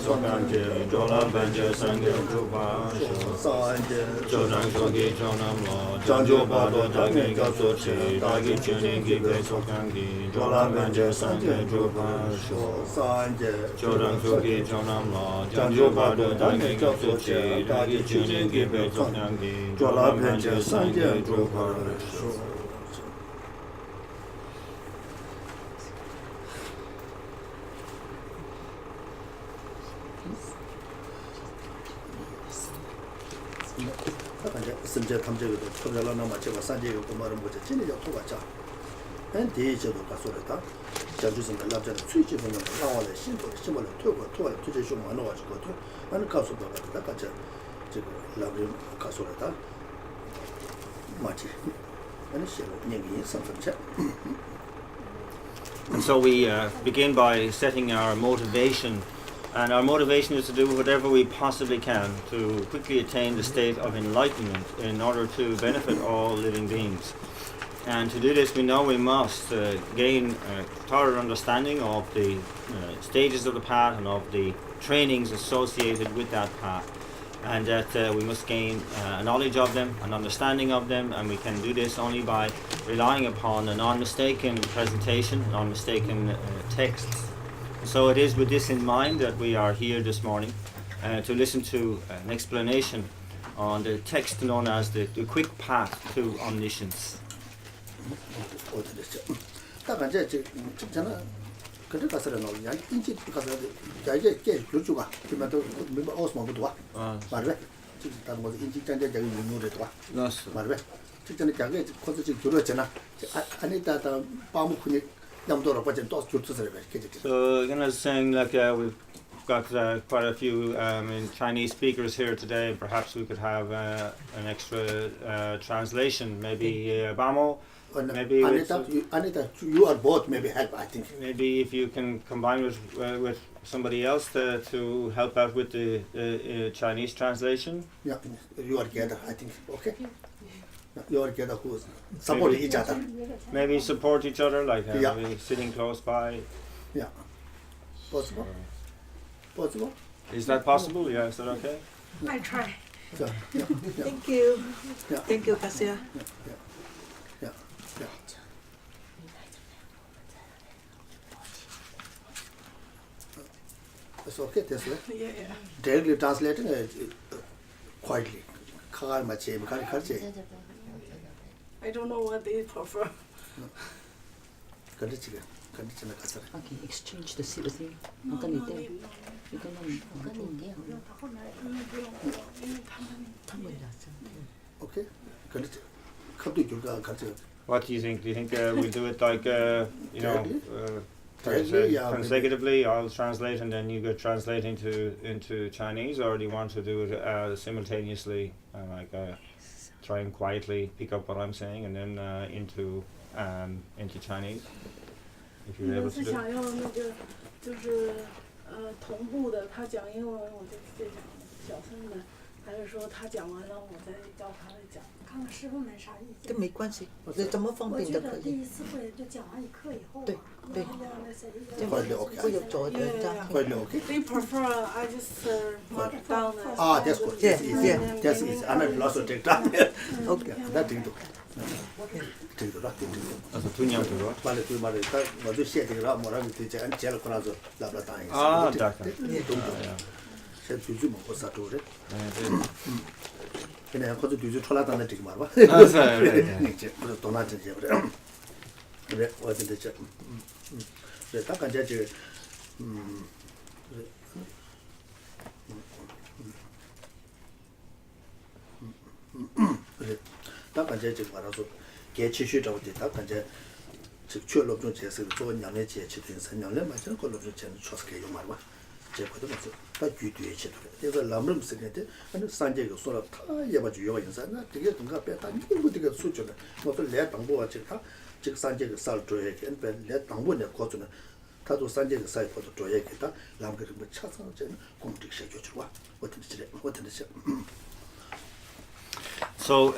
Sokange, Jola Banja Sange Drupa, Jodan Shogi, Jonam Law, Janjo Bado, Dagi Gasochi, Dagi Chuningi, Sokangi, Jola Banja Sange Drupa, Jodan Shogi, Jonam Law, Janjo Bado, Dagi Gasochi, Dagi Chuningi, Sokangi, Jola Banja Sange Drupa. 심지어 탐지도 토달라 남아치가 산지가 고마를 못해 진짜 토가자 엔디제도 가서다 자주선 달라잖아 수익이 보면 나와래 신도 심을 토고 토가 투제 좀 많아 가지고 또 나는 가서 봐라 같이 지금 라브리 가서다 마치 아니 싫어 얘기 선선체. And so we begin by setting our motivation. And our motivation is to do whatever we possibly can to quickly attain the state of enlightenment in order to benefit all living beings. And to do this, we know we must gain a thorough understanding of the stages of the path and of the trainings associated with that path. And that we must gain a knowledge of them, an understanding of them, and we can do this only by relying upon a non-mistaken presentation, non-mistaken texts. So it is with this in mind that we are here this morning to listen to an explanation on the text known as the quick path to omniscience. So again, I was saying, like we've got quite a few in Chinese speakers here today. Perhaps we could have an extra translation, maybe Bamo. Maybe Anita, you are both maybe help. I think maybe if you can combine with somebody else to help out with the Chinese translation. Yeah, you are together. I think okay. You are together who support each other. Maybe support each other, like maybe sitting close by. Yeah. Possible? Possible? Is that possible? Yeah, is that okay? I try. Yeah. Thank you. Yeah. Thank you, Kasia. Yeah. It's okay this way. Yeah. Directly translating quietly. I don't know what they prefer. Okay, exchange the seat with him. Okay. What do you think? Do you think we'll do it like consecutively? I'll translate and then you go translate into Chinese, or do you want to do it simultaneously, try and quietly pick up what I'm saying and then into Chinese? If you're able to do it. 同步的，他讲英文，我就再讲小声的，还是说他讲完了，我再教他来讲？看看师傅们啥意见。这没关系，怎么方便都可以。我觉得第一次会就讲完一课以后，对，会有做的，会有 okay. They prefer I just mark down the. That's good. That's easy. That's easy. I'm not lost to take time. Okay. That thing. Also tun yang tu rồi. D'accord. 그냥 거기 뒤에 촐라다는 되게 말봐. 그래서 도나지 그래. 그래 어디 됐죠? 그래 딱 간자 저 그래 딱 간자 저 말아서 개치슈라고 딱 간자 즉 출로 좀 제서 좋은 양의 제치된 선량을 맞는 걸로 좀 제는 초스게 요 말봐. 제거도 맞어. 다 규도에 제도. 그래서 남름 쓰는데 아니 산재가 소라 다 예바주 요가 인사나 되게 뭔가 빼다 이거 되게 수준에 뭐또 내 당보가 지금 즉 산재가 살 줘야 돼. 내 당보냐 거주는 다도 산재가 살 포도 줘야겠다. 남그 뭐 차서 저는 공직 시켜 주고 어떻게 So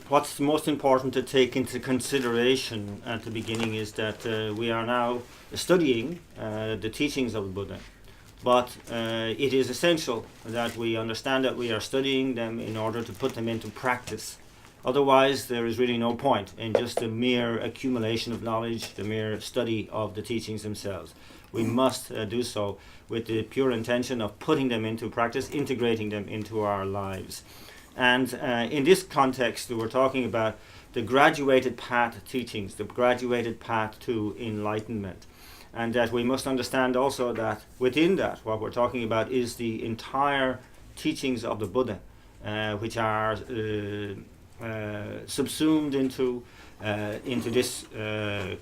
what's most important to take into consideration at the beginning is that we are now studying the teachings of the Buddha. but it is essential that we understand that we are studying them in order to put them into practice. Otherwise, there is really no point in just the mere accumulation of knowledge, the mere study of the teachings themselves. We must do so with the pure intention of putting them into practice, integrating them into our lives. And in this context, we're talking about the graduated path teachings, the graduated path to enlightenment. And that we must understand also that within that, what we're talking about is the entire teachings of the Buddha, which are subsumed into this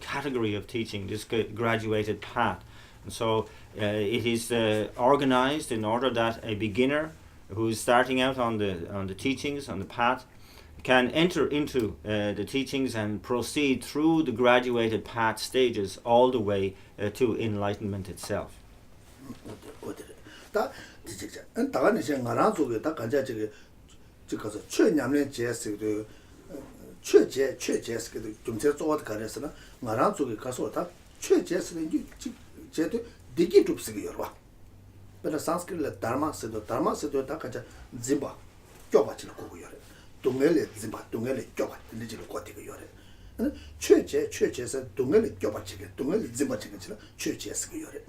category of teaching, this graduated path. And so it is organized in order that a beginner who is starting out on the teachings, on the path, can enter into the teachings and proceed through the graduated path stages all the way to enlightenment itself. 동엘에 짐바 동엘에 껴봐 들리지를 거티고 요래 최제에서 동엘에 껴봐지게 동엘에 짐바지게 최제에서 요래.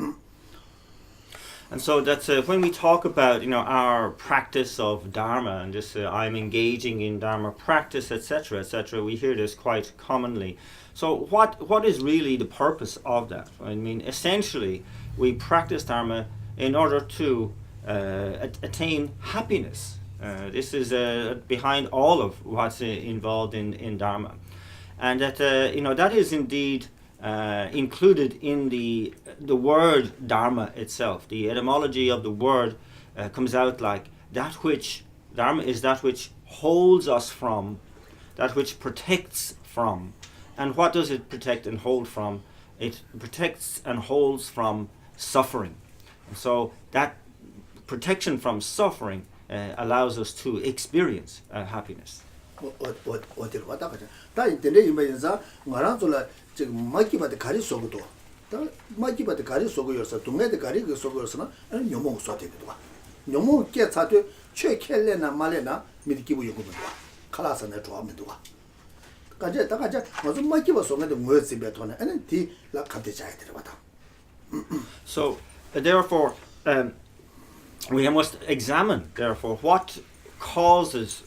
And so that's when we talk about our practice of Dharma and this I'm engaging in Dharma practice, etc., etc., we hear this quite commonly. So what is really the purpose of that? I mean, essentially we practice Dharma in order to attain happiness. This is behind all of what's involved in Dharma, and that that is indeed included in the word Dharma itself. The etymology of the word comes out like that which Dharma is that which holds us from, that which protects from. And what does it protect and hold from? It protects and holds from suffering. And so that protection from suffering allows us to experience happiness. 어디로 왔다 가자. 다 인터넷 이메일에서 말한줄라 지금 마키바데 가리 속도. 다 마키바데 가리 속고여서 동네데 가리 그 속고여서는 녀몽 쏴대기도 와. 녀몽 깨차도 최켈레나 말레나 미디기부 요구도 와. 칼라서네 좋아하면도 와. 가자 다 가자. 무슨 마키바 속에도 뭐지 베토네. 아니 디라 카데 자야 들어왔다. So therefore we must examine, therefore, what causes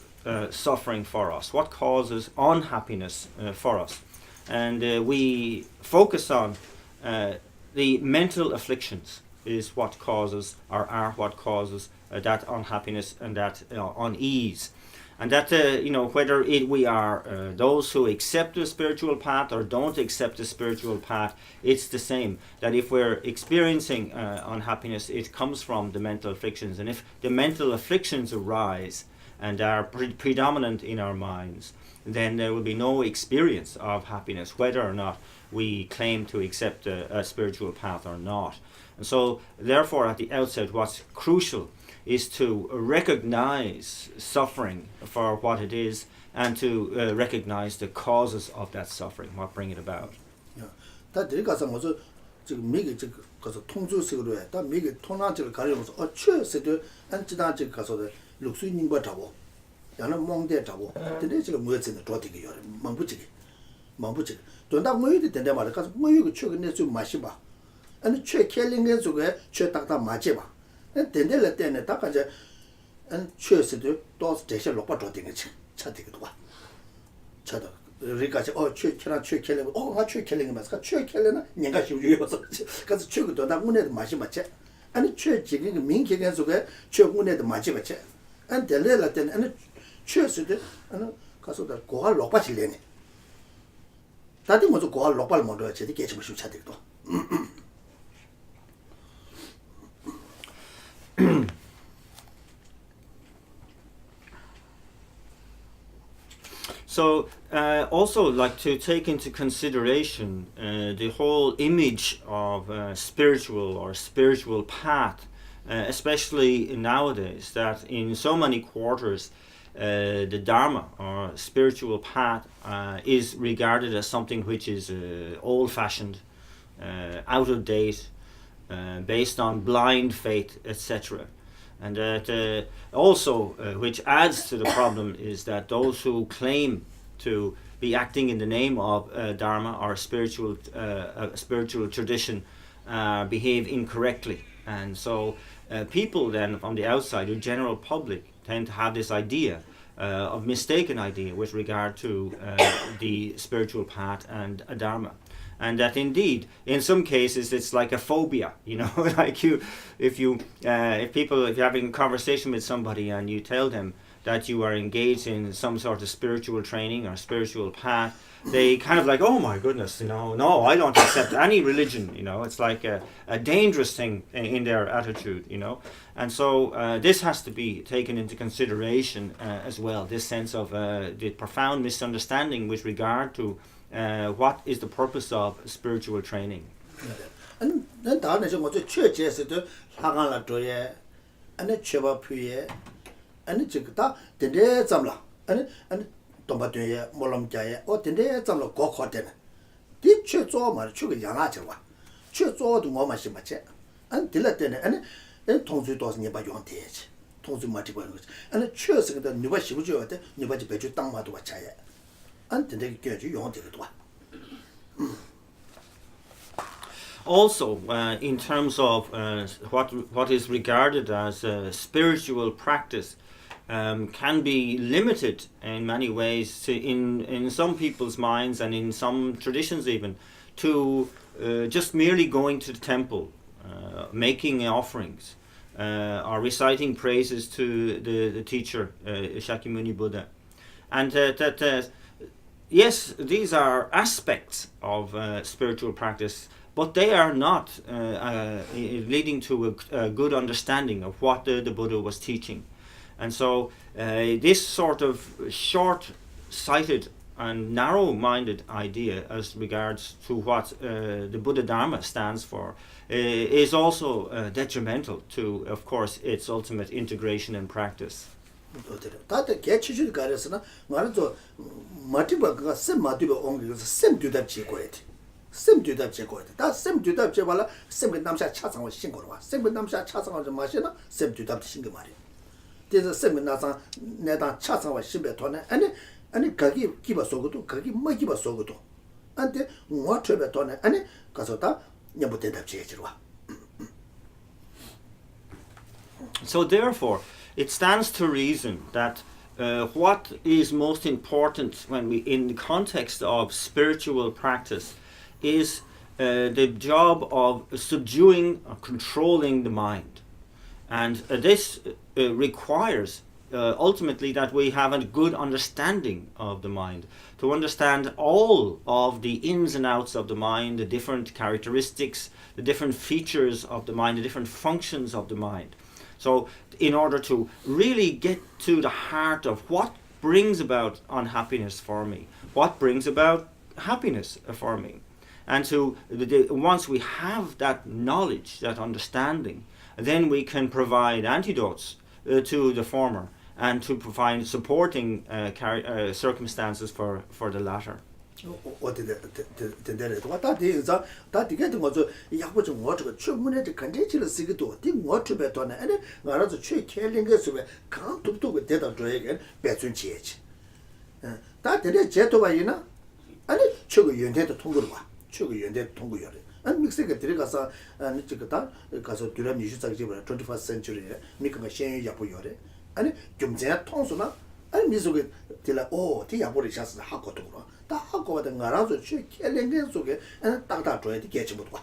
suffering for us, what causes unhappiness for us. And we focus on the mental afflictions is what causes, or are what causes that unhappiness and that unease. And that, whether we are those who accept the spiritual path or don't accept the spiritual path, it's the same. That if we're experiencing unhappiness, it comes from the mental afflictions. And if the mental afflictions arise and are predominant in our minds, then there will be no experience of happiness, whether or not we claim to accept a spiritual path or not. And so, therefore, at the outset, what's crucial is to recognize suffering for what it is and to recognize the causes of that suffering, what bring it about. 다 들어가서 뭐저 지금 미국 가서 통주식으로 해. 다 미국 통나지를 가려면서 최세도 안지다 지 가서도 룩수님 거 잡고 야는 몽대 잡고 근데 지금 뭐였는데 도되게 요 망부지게 돈다 뭐이데 된다 말을 가서 뭐이고 최근에 좀 마시 봐 아니 최켈링의 속에 최딱다 맞지 봐 된del을 때는 딱 가서 안 최세도 또 대신 lokpa 도되게 차되기도 봐 차다 그러니까 최켈링 나 최켈링이 맞을까 최켈링은 내가 쉬우여서 그래서 최고도 나 문에도 마시 맞지 아니 최지금 민기gen 속에 최군에도 맞지 맞지 안 될래라 때는 아니 최수도 아니 가서다 고할 lokpa실래네 다들 먼저 고할 lokpal 먼저 제대로 개침을 쉬차되기도 So also like to take into consideration the whole image of spiritual or spiritual path, especially nowadays, that in so many quarters the Dharma or spiritual path is regarded as something which is old-fashioned, out of date, based on blind faith, etc. And that also, which adds to the problem, is that those who claim to be acting in the name of Dharma or spiritual tradition behave incorrectly. And so people then from the outside, the general public, tend to have this idea, of mistaken idea with regard to the spiritual path and Dharma. And that indeed, in some cases, it's like a phobia, like if you're having a conversation with somebody and you tell them that you are engaged in some sort of spiritual training or spiritual path, they kind of like, oh my goodness, no, I don't accept any religion, it's like a dangerous thing in their attitude, And so this has to be taken into consideration as well, this sense of the profound misunderstanding with regard to what is the purpose of spiritual training. And then 다음에 저 뭐죠 최제에서도 하간라 도에 안에 최바 피에 안에 지금 다 된대 잠라 안에 동바도에 몰람자에 된대 잠라 고코되네 디 최조 말 최고 양아져 와 최조도 뭐 맛이 맞지 안 들었더니 안에 통주도 니바 용대지 통주 맞지 보는 거지 안에 최서도 니바 시부죠 때 니바지 배주 땅마도 와차야 안 된대 겨주 용대도 와 Also, in terms of what is regarded as spiritual practice, can be limited in many ways in some people's minds and in some traditions even to just merely going to the temple, making offerings, or reciting praises to the teacher, Shakyamuni Buddha. And yes, these are aspects of spiritual practice, but they are not leading to a good understanding of what the Buddha was teaching. And so this sort of short-sighted and narrow-minded idea as regards to what the Buddha Dharma stands for is also detrimental to, of course, its ultimate integration and practice. 다들 개치줄 가려서는 말은 저 마티바가 셈 마티바 온 셈 뒤답 지고야 돼. 셈 뒤답 지고야 돼. 다셈 뒤답 지발라 셈 남샤 차상을 신고로 와. 셈 남샤 차상을 좀 마시나 셈 뒤답 신고 말이야. 그래서 셈 나상 내다 차상을 신배 돈에 아니 가기 기바 속도 가기 뭐 기바 속도 안데 뭐 트베 돈에 아니 가서다 녀부 대답 지해지로 와. So therefore, it stands to reason that what is most important in the context of spiritual practice is the job of subduing or controlling the mind. And this requires ultimately that we have a good understanding of the mind, to understand all of the ins and outs of the mind, the different characteristics, the different features of the mind, the different functions of the mind. So in order to really get to the heart of what brings about unhappiness for me, what brings about happiness for me, and once we have that knowledge, that understanding, then we can provide antidotes to the former and to provide supporting circumstances for the latter. 안 믹스가 들어가서 저거다 가서 두람 21st century 미국가 신유 야보요래 아니 좀 제가 통수나 아니 미국에 들라 티 야보리 샤스 하고도 그러 다 하고 받은 거라서 최 켈랭게 속에 딱딱 줘야 돼 개치 못 봐.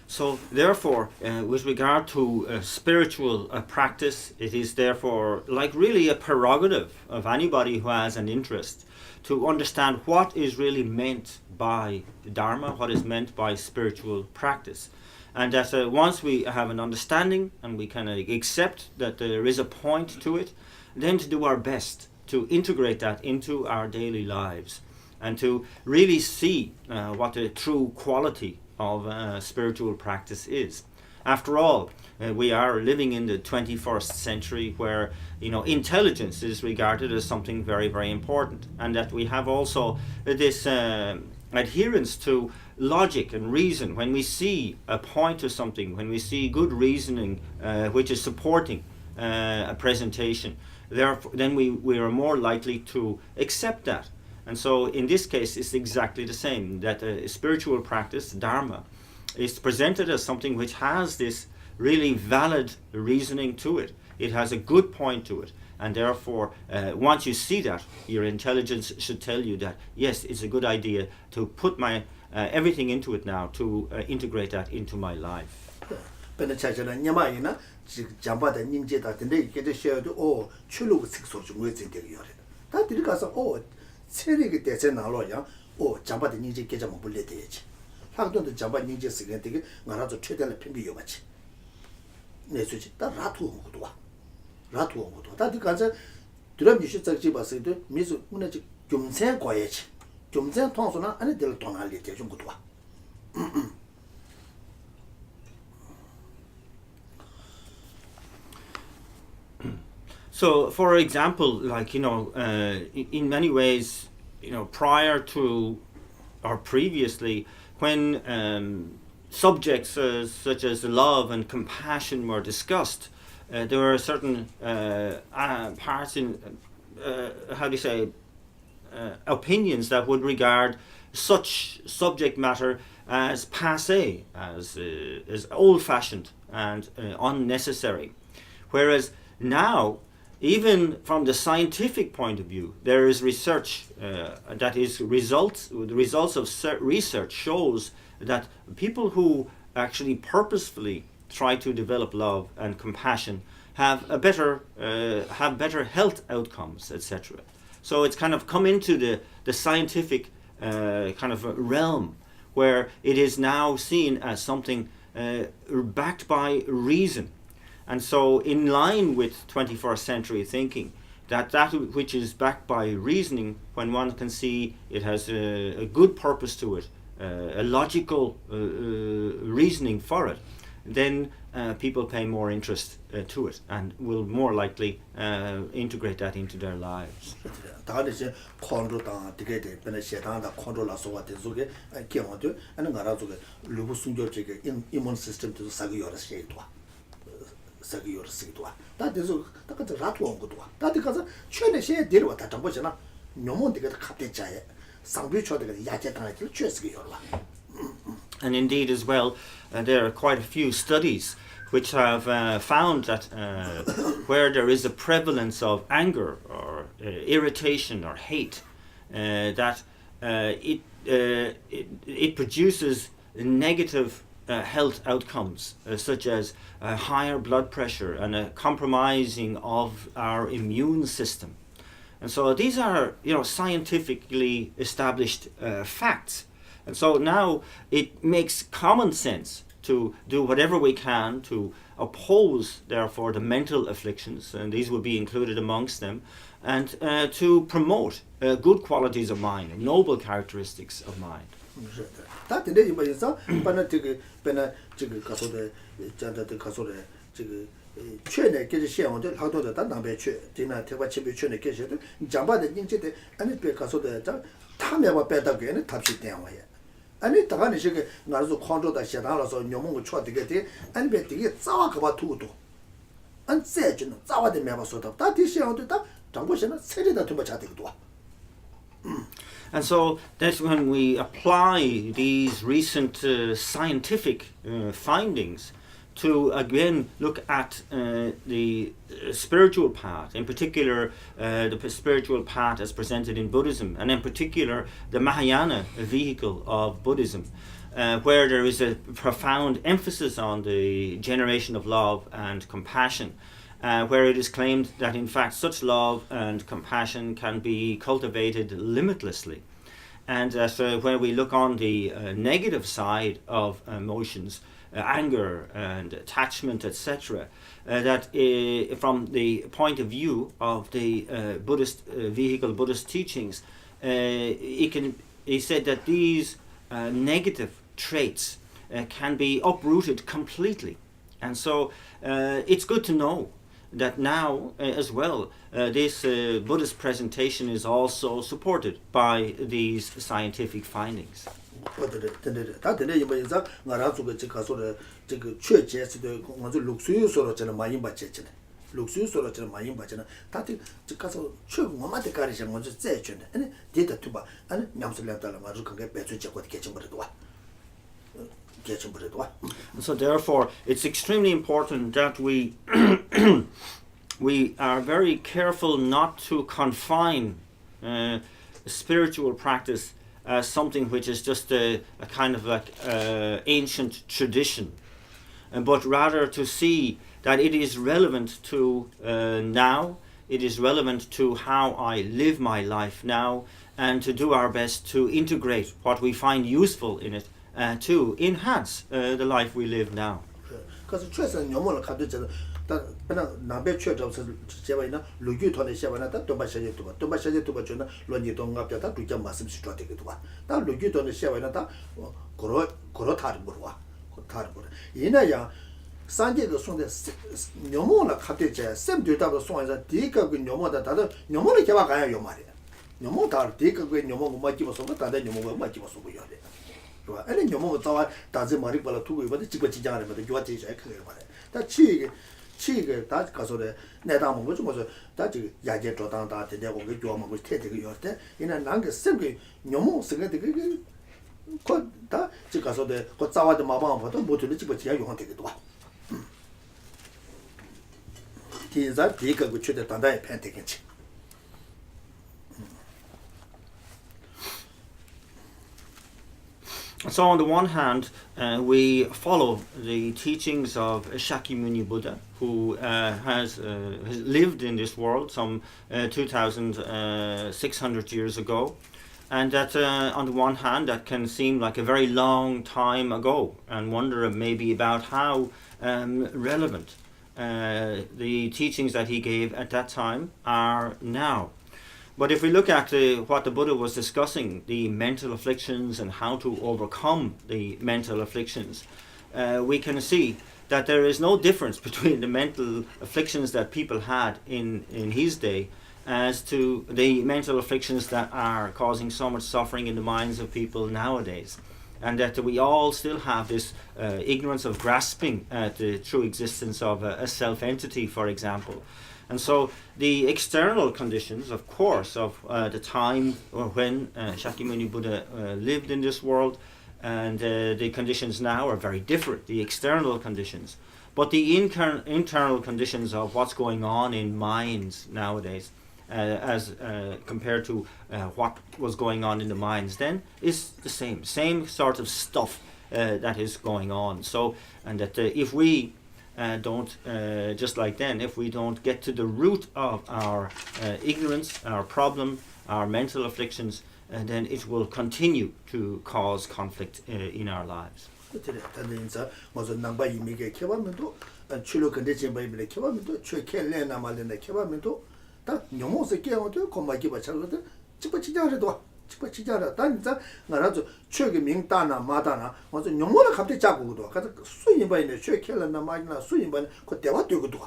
So therefore, with regard to spiritual practice, it is therefore like really a prerogative of anybody who has an interest to understand what is really meant by Dharma, what is meant by spiritual practice. And that once we have an understanding and we can accept that there is a point to it, then to do our best to integrate that into our daily lives and to really see what the true quality of spiritual practice is. After all, we are living in the 21st century where intelligence is regarded as something very, very important, and that we have also this adherence to logic and reason, when we see a point to something, when we see good reasoning which is supporting a presentation, therefore, then we are more likely to accept that. And so in this case, it's exactly the same, that a spiritual practice, Dharma, is presented as something which has this really valid reasoning to it. It has a good point to it. And therefore, once you see that, your intelligence should tell you that, yes, it's a good idea to put my everything into it now, to integrate that into my life. So, for example, like, in many ways, prior to or previously, when subjects such as love and compassion were discussed, there were certain parts in, opinions that would regard such subject matter as passé, as old-fashioned and unnecessary. Whereas now, even from the scientific point of view, there is research that is the results of research shows that people who actually purposefully try to develop love and compassion have better health outcomes, etc. So it's kind of come into the scientific kind of realm, where it is now seen as something backed by reason. And so, in line with 21st century thinking, that which is backed by reasoning, when one can see it has a good purpose to it, a logical reasoning for it, then people pay more interest to it and will more likely integrate that into their lives. And indeed as well, there are quite a few studies which have found that where there is a prevalence of anger or irritation or hate, that it produces negative health outcomes, such as higher blood pressure and a compromising of our immune system. And so these are, scientifically established facts. And so now it makes common sense to do whatever we can to oppose, therefore, the mental afflictions, and these would be included amongst them, and to promote good qualities of mind, noble characteristics of mind. And so that's when we apply these recent scientific findings to again look at the spiritual path, in particular the spiritual path as presented in Buddhism, and in particular the Mahayana vehicle of Buddhism, where there is a profound emphasis on the generation of love and compassion, where it is claimed that in fact such love and compassion can be cultivated limitlessly. And that when we look on the negative side of emotions, anger and attachment, etc., that from the point of view of the Buddhist vehicle, Buddhist teachings, he said that these negative traits can be uprooted completely. And so it's good to know that now as well this Buddhist presentation is also supported by these scientific findings. 다 되네 이번 인사 나라 쪽에 가서를 저거 최제스도 먼저 룩수유소로 저는 많이 받쳤잖아. 룩수유소로 저는 많이 받잖아. 다들 저 가서 최고마한테 가리셔 먼저 제주네. 아니 데이터 투바 아니 냠슬량달라 맞을 건게 배주 제거 개침버려도 와. 개침버려도 와. So therefore it's extremely important that we we are very careful not to confine spiritual practice as something which is just a kind of like ancient tradition, but rather to see that it is relevant to now, it is relevant to how I live my life now, and to do our best to integrate what we find useful in it to enhance the life we live now. 그래서 최선 영문을 가르쳐서 다 그냥 남배 최저서 제바이나 루규톤에 샤바나다 도바샤제토바 도바샤제토바 저나 론지동갑자다 두자 말씀 시도가 되기도 봐. 다 루규톤에 샤바나다 고로 타르부와 타르부. 이나야 산제도 손데 영문을 가르쳐 셈되다도 손에서 디가 그 영문다 다들 영문을 개발 가야 요 말이야. 영문 다 디가 그 영문 뭐 맞기서 다들 영문 뭐 맞기서 보여야 돼. 좋아. 아니 영문 자와 다지 말이 발라 두고 이번에 집어 지장을 해도 좋아지 잘 그래 말이야. 다 치게 다 가서래 내다 먹고 좀 가서 다 지금 야제 조당다 되고 그 좋아 먹고 태되고 요때 이나 난게 생게 너무 생게 되게 그다 지금 가서래 그 자와도 마방 봐도 못을 집어 지야 용한 되기도 와. 디자 비가 그 최대 단다에 팬되겠지. So on the one hand, we follow the teachings of Shakyamuni Buddha, who has lived in this world some 2,600 years ago, and that on the one hand that can seem like a very long time ago, and wonder maybe about how relevant the teachings that he gave at that time are now. But if we look at what the Buddha was discussing, the mental afflictions and how to overcome the mental afflictions, we can see that there is no difference between the mental afflictions that people had in his day as to the mental afflictions that are causing so much suffering in the minds of people nowadays. And that we all still have this ignorance of grasping at the true existence of a self-entity, for example. And so the external conditions, of course, of the time when Shakyamuni Buddha lived in this world and the conditions now are very different, the external conditions. But the internal conditions of what's going on in minds nowadays as compared to what was going on in the minds then is the same sort of stuff that is going on. So, and that if we don't, just like then, if we don't get to the root of our ignorance, our problem, our mental afflictions, then it will continue to cause conflict in our lives. 치빠치자라 단자 나라도 최게 명다나 마다나 먼저 영문을 갑자기 잡고도 가서 수인바인데 최켈나 마이나 수인바인 그 대화 되고도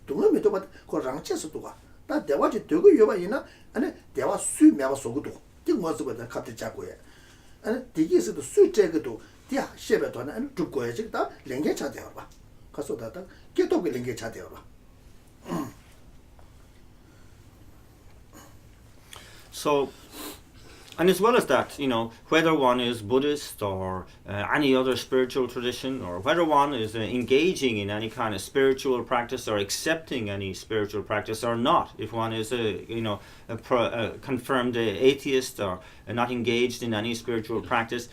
동음에도 그 랑체스도 다 대화지 되고 요바이나 아니 대화 수매가 속고도 띵모스보다 갑자기 잡고해 아니 디기스도 수제거도 디아 셰베도나 아니 죽고야지 다 랭게 차대어 봐 가서 다다 깨도 그 랭게 차대어 봐 So, and as well as that, you know, whether one is Buddhist or any other spiritual tradition, or whether one is engaging in any kind of spiritual practice or accepting any spiritual practice or not, if one is a confirmed atheist or not engaged in any spiritual practice,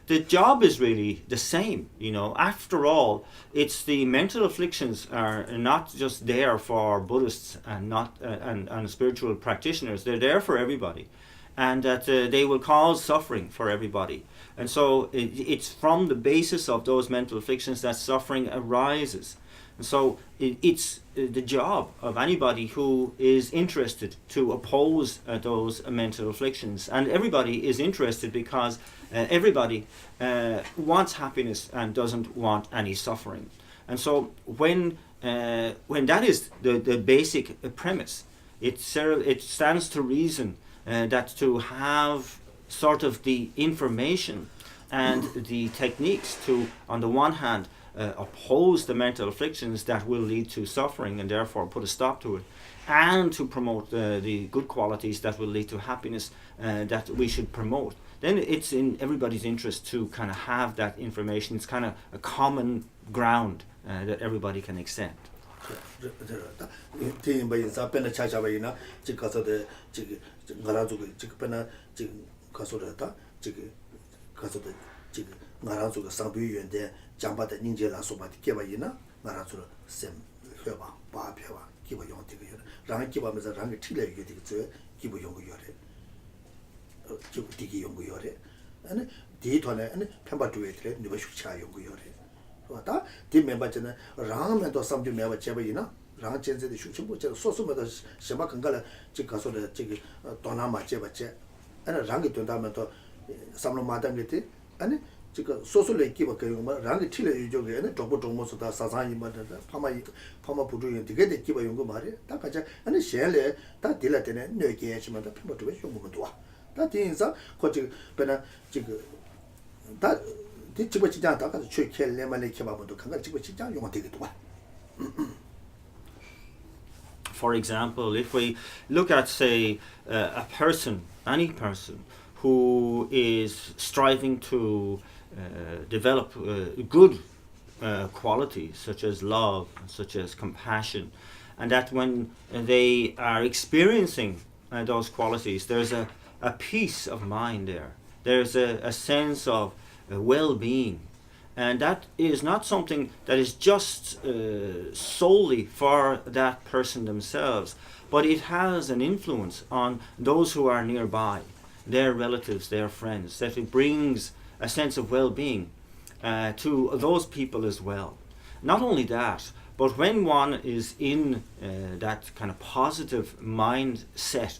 the job is really the same. You know, after all, it's the mental afflictions are not just there for Buddhists and not and spiritual practitioners. They're there for everybody. And that they will cause suffering for everybody. And so it's from the basis of those mental afflictions that suffering arises. And so it's the job of anybody who is interested to oppose those mental afflictions. And everybody is interested because everybody wants happiness and doesn't want any suffering. And so when when that is the basic premise, it stands to reason that to have sort of the information and the techniques to, on the one hand, oppose the mental afflictions that will lead to suffering and therefore put a stop to it, and to promote the good qualities that will lead to happiness that we should promote, then it's in everybody's interest to kind of have that information. It's kind of a common ground that everybody can accept. 다 디멤버는 라면도 삼주 매버 제버이나 랑 전세의 슈침부터 소소마다 셔바 건가라 지 가서를 저기 도나마 제버제 아니 랑이 된다면 또 삼로 마담게티 아니 지금 소소를 끼버 그거 랑이 틀려 유저게는 도보 동모서다 사상이 맞다 파마 부주인 되게 되 끼버 용거 말이 다 가자 아니 셰레 다 딜라테네 뇌게 했지만다 피모도 왜 용거 좋아 다 뒤에서 거기 배나 지금 다 For example, if we look at, say, a person, any person, who is striving to develop good qualities such as love, such as compassion, and that when they are experiencing those qualities, there's a peace of mind there. There's a sense of well-being, and that is not something that is just solely for that person themselves, but it has an influence on those who are nearby, their relatives, their friends, that it brings a sense of well-being to those people as well. Not only that, but when one is in that kind of positive mindset,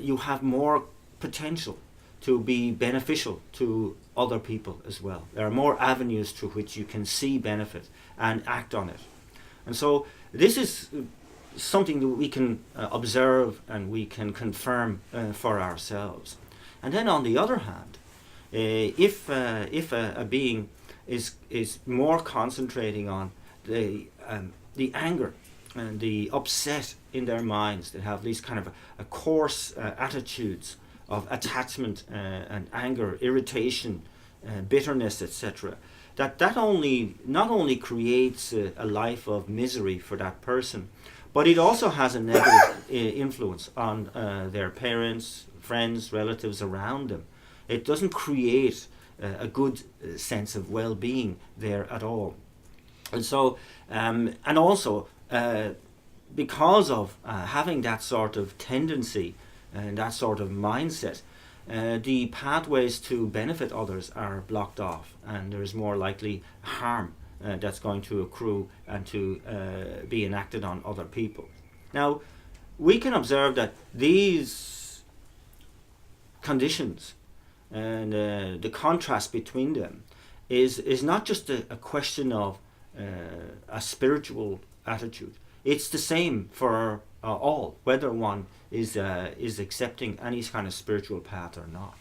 you have more potential to be beneficial to other people as well. There are more avenues through which you can see benefit and act on it. And so this is something that we can observe and we can confirm for ourselves. And then on the other hand, if a being is more concentrating on the anger and the upset in their minds, they have these kind of a coarse attitudes of attachment and anger, irritation, bitterness, etc. That not only creates a life of misery for that person, but it also has a negative influence on their parents, friends, relatives around them. It doesn't create a good sense of well-being there at all. And so, and also, because of having that sort of tendency and that sort of mindset, the pathways to benefit others are blocked off, and there's more likely harm that's going to accrue and to be enacted on other people. Now, we can observe that these conditions and the contrast between them is not just a question of a spiritual attitude. It's the same for all, whether one is accepting any kind of spiritual path or not.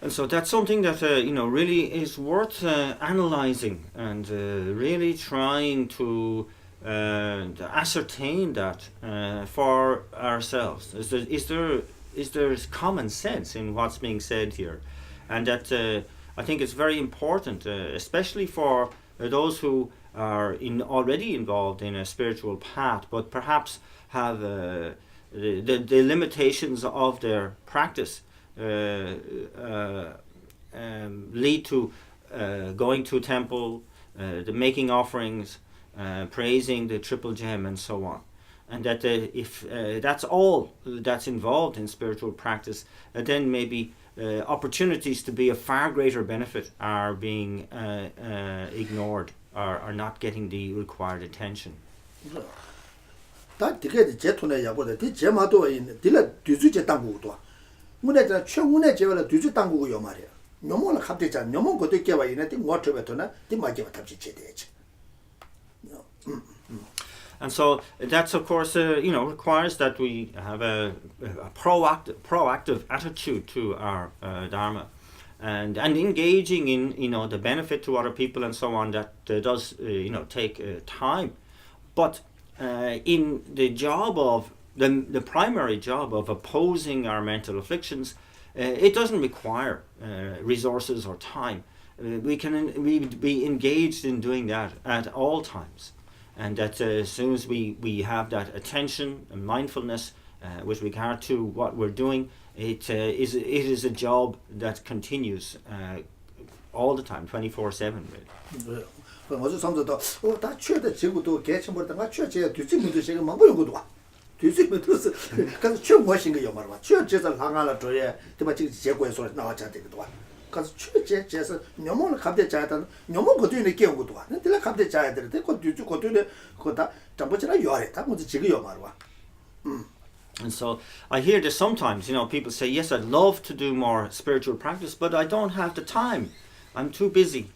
And so that's something that really is worth analyzing and really trying to ascertain that for ourselves. Is there common sense in what's being said here? And that I think it's very important, especially for those who are already involved in a spiritual path, but perhaps have the limitations of their practice lead to going to a temple, the making offerings, praising the triple gem and so on. And that if that's all that's involved in spiritual practice, then maybe opportunities to be of far greater benefit are being ignored or are not getting the required attention. 다 되게 제톤에 야보다 디 제마도 있는 딜라 뒤주제 당국도 문에다 최문에 제가 뒤주 당국이요 말이야. 놈을 갑대자 놈은 것도 깨봐 있는데 뭐 저배도나 디 맞게 답지 제대지. And so that's of course requires that we have a proactive attitude to our dharma, and engaging in the benefit to other people and so on. That does take time, but in the job of the primary job of opposing our mental afflictions, it doesn't require resources or time. We can be engaged in doing that at all times. And that as soon as we have that attention and mindfulness with regard to what we're doing, it is a job that continues all the time, 24/7. Really. 어제 삼도도 다 최대 지구도 개침보다가 최제 뒤집문도 제가 막 보는 것도 와. 뒤집문도서 그래서 최고신 거요 말아. 최제서 항하라 줘야 대마 지금 제고에서 나와자 되기도 와. 그래서 최제에서 녀모를 갑대 자야다. 녀모 것도 있는 게 것도 와. 근데 갑대 자야 되는데 그 뒤주 것도 있는 거다. 잠보지라 요래. 다 뭐지 지금 요 말아. And so I hear this sometimes, people say, yes, I'd love to do more spiritual practice, but I don't have the time. I'm too busy.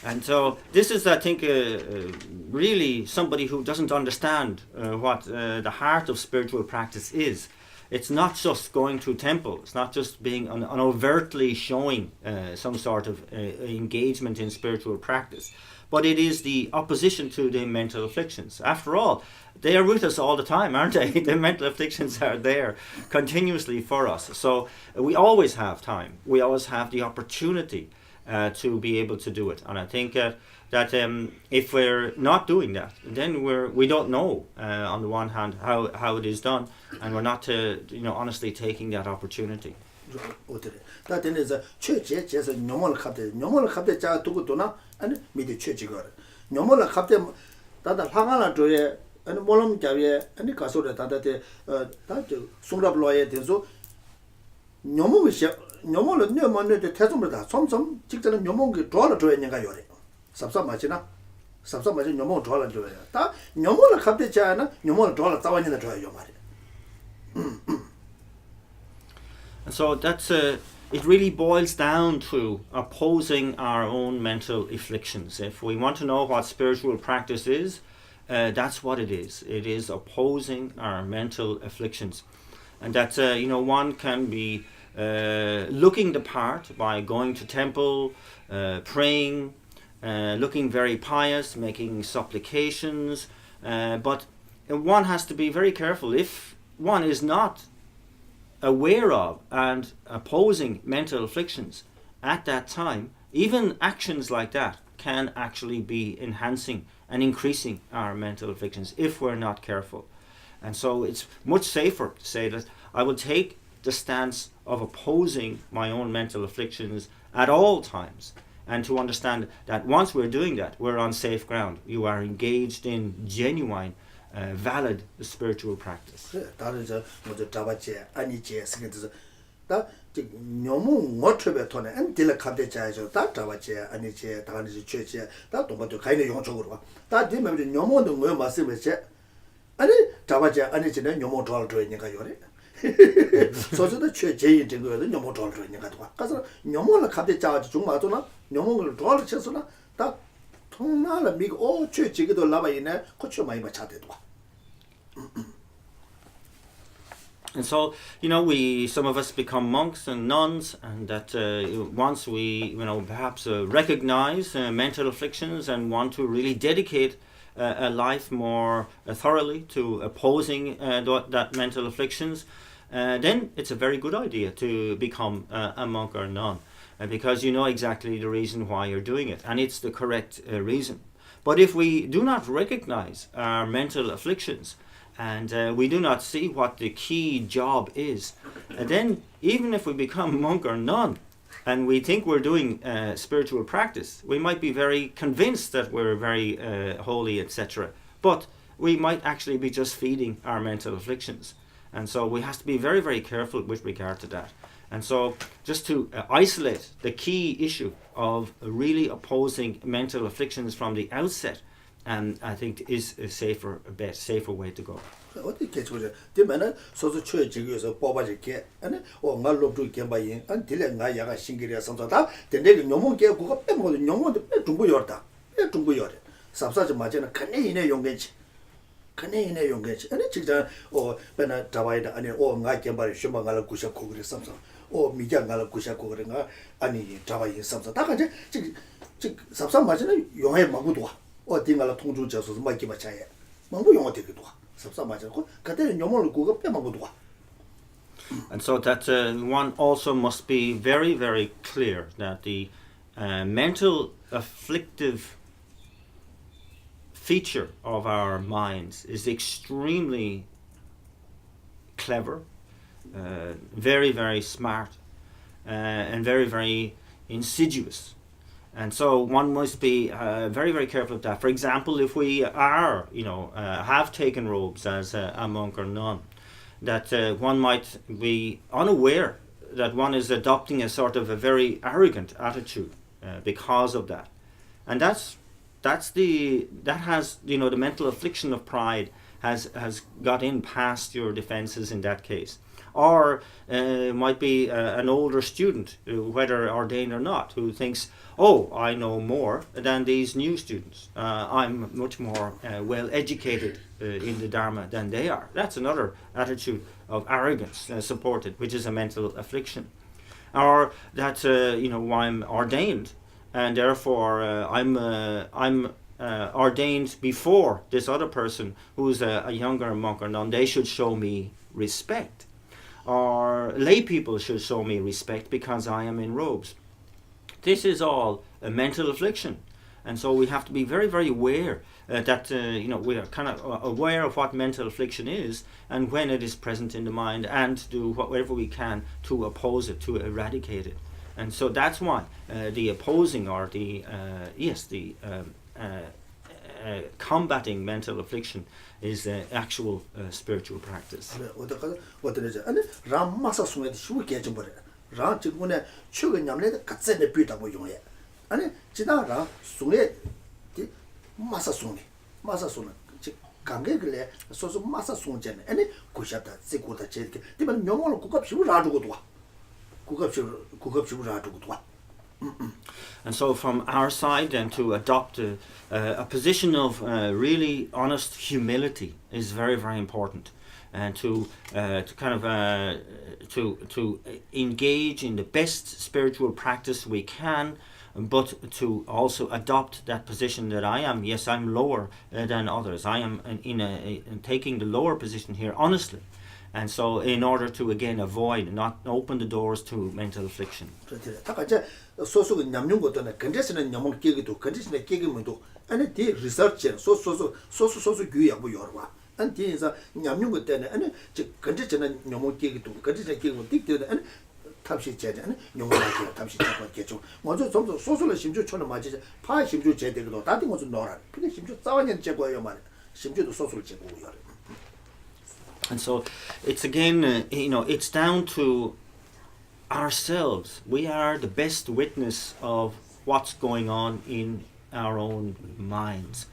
And so this is, I think, really somebody who doesn't understand what the heart of spiritual practice is. It's not just going to temple. It's not just being overtly showing some sort of engagement in spiritual practice. But it is the opposition to the mental afflictions. After all, they are with us all the time, aren't they? The mental afflictions are there continuously for us. So we always have time. We always have the opportunity to be able to do it. And I think that if we're not doing that, then we don't know on the one hand how it is done, and we're not honestly taking that opportunity. 다 되는서 최제에서 녀모를 갑대 자 두고도나 아니 미디 최지거 녀모를 갑대 다다 항하나 줘에 아니 몰람 잡에 아니 가서래 다다데 다저 송랍로에 돼서 녀모를 녀모는 태좀보다 섬섬 직전에 녀모를 줘라 줘야 내가 요래 삽삽 맞지나 삽삽 맞지 녀모 줘라 줘야 다 녀모를 갑대 자나 녀모를 줘라 싸워니나 줘야 요 말이야. And so that's it really boils down to opposing our own mental afflictions. If we want to know what spiritual practice is, that's what it is. It is opposing our mental afflictions. And that, one can be looking the part by going to temple, praying, looking very pious, making supplications. But one has to be very careful. If one is not aware of and opposing mental afflictions at that time, even actions like that can actually be enhancing and increasing our mental afflictions if we're not careful. And so it's much safer to say that I will take the stance of opposing my own mental afflictions at all times, and to understand that once we're doing that, we're on safe ground. You are engaged in genuine valid spiritual practice. 다른 저 먼저 잡았지 아니지 생각해서 다 너무 못해배 돈에 안딜 갑대 자야죠. 다 잡았지 아니지 다른지 최지 다 동반도 가이는 용적으로 봐. 다 되면 너무도 뭐 말씀했지. 아니 잡았지 아니지는 너무 좋아할 거니까 요래. 소소도 최제인 정도는 너무 좋아할 거니까 봐. 그래서 너무는 갑대 자야지 좀 맞으나 너무를 좋아할 쳐서나 다 통나라 미고 최지기도 나와 있네. 고쳐 많이 맞아대도 봐. And so, some of us become monks and nuns, and that once we, perhaps recognize mental afflictions and want to really dedicate a life more thoroughly to opposing that mental afflictions, then it's a very good idea to become a monk or a nun, because you know exactly the reason why you're doing it, and it's the correct reason. But if we do not recognize our mental afflictions, and we do not see what the key job is, then even if we become monk or nun, and we think we're doing spiritual practice. We might be very convinced that we're very holy, etc. But we might actually be just feeding our mental afflictions. And so we have to be very, very careful with regard to that. And so just to isolate the key issue of really opposing mental afflictions from the outset, I think is a safer bet, safer way to go. 어떻게 저래 되면은 소소 초에 지구에서 뽑아질게 아니 말로도 겸바인 안 딜에 나 야가 신기리야 선서다 된데 녀몽게 그거 빼먹어도 녀몽도 빼 중부여다 빼 중부여래 삽사지 맞잖아 칸네이네 용겐치 칸네이네 용겐치 아니 진짜 배나 잡아야다 아니 나 겸바를 쉬마가를 구샤고 그래 삼사 미장가를 구샤고 그래가 아니 잡아야 삼사 다 가지 즉 삽사 맞잖아 용해 막고도 딩가라 통주져서 막기 맞아야 막고 용어 되기도 And so that one also must be very, very clear that the mental afflictive feature of our minds is extremely clever, very, very smart, and very, very insidious. And so one must be very, very careful of that. For example, if we are, have taken robes as a monk or nun, that one might be unaware that one is adopting a sort of a very arrogant attitude because of that. And that has the mental affliction of pride has got in past your defenses in that case. Or might be an older student, whether ordained or not, who thinks, I know more than these new students. I'm much more well educated in the Dharma than they are. That's another attitude of arrogance supported, which is a mental affliction. Or that I'm ordained, and therefore I'm ordained before this other person who's a younger monk or nun. They should show me respect. Or lay people should show me respect because I am in robes. This is all a mental affliction, and so we have to be very, very aware that we are kind of aware of what mental affliction is and when it is present in the mind, and do whatever we can to oppose it, to eradicate it. And so that's why the opposing or the combating mental affliction is actual spiritual practice. And so from our side then to adopt a position of really honest humility is very, very important, and to engage in the best spiritual practice we can, but to also adopt that position that I'm lower than others. I am in taking the lower position here honestly. And so in order to again avoid, not open the doors to mental affliction. And so it's again, it's down to ourselves. We are the best witness of what's going on in our own minds.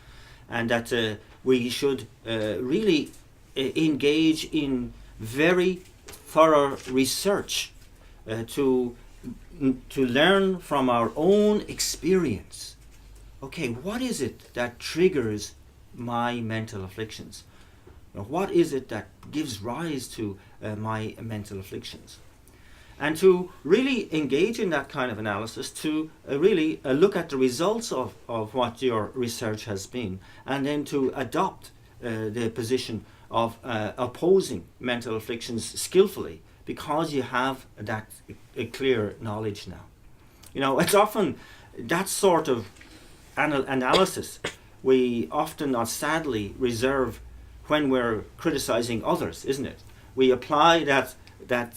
And that we should really engage in very thorough research to learn from our own experience. Okay, what is it that triggers my mental afflictions? What is it that gives rise to my mental afflictions? And to really engage in that kind of analysis, to really look at the results of what your research has been, and then to adopt the position of opposing mental afflictions skillfully, because you have that clear knowledge now. It's often that sort of analysis we often or sadly reserve when we're criticizing others, isn't it? We apply that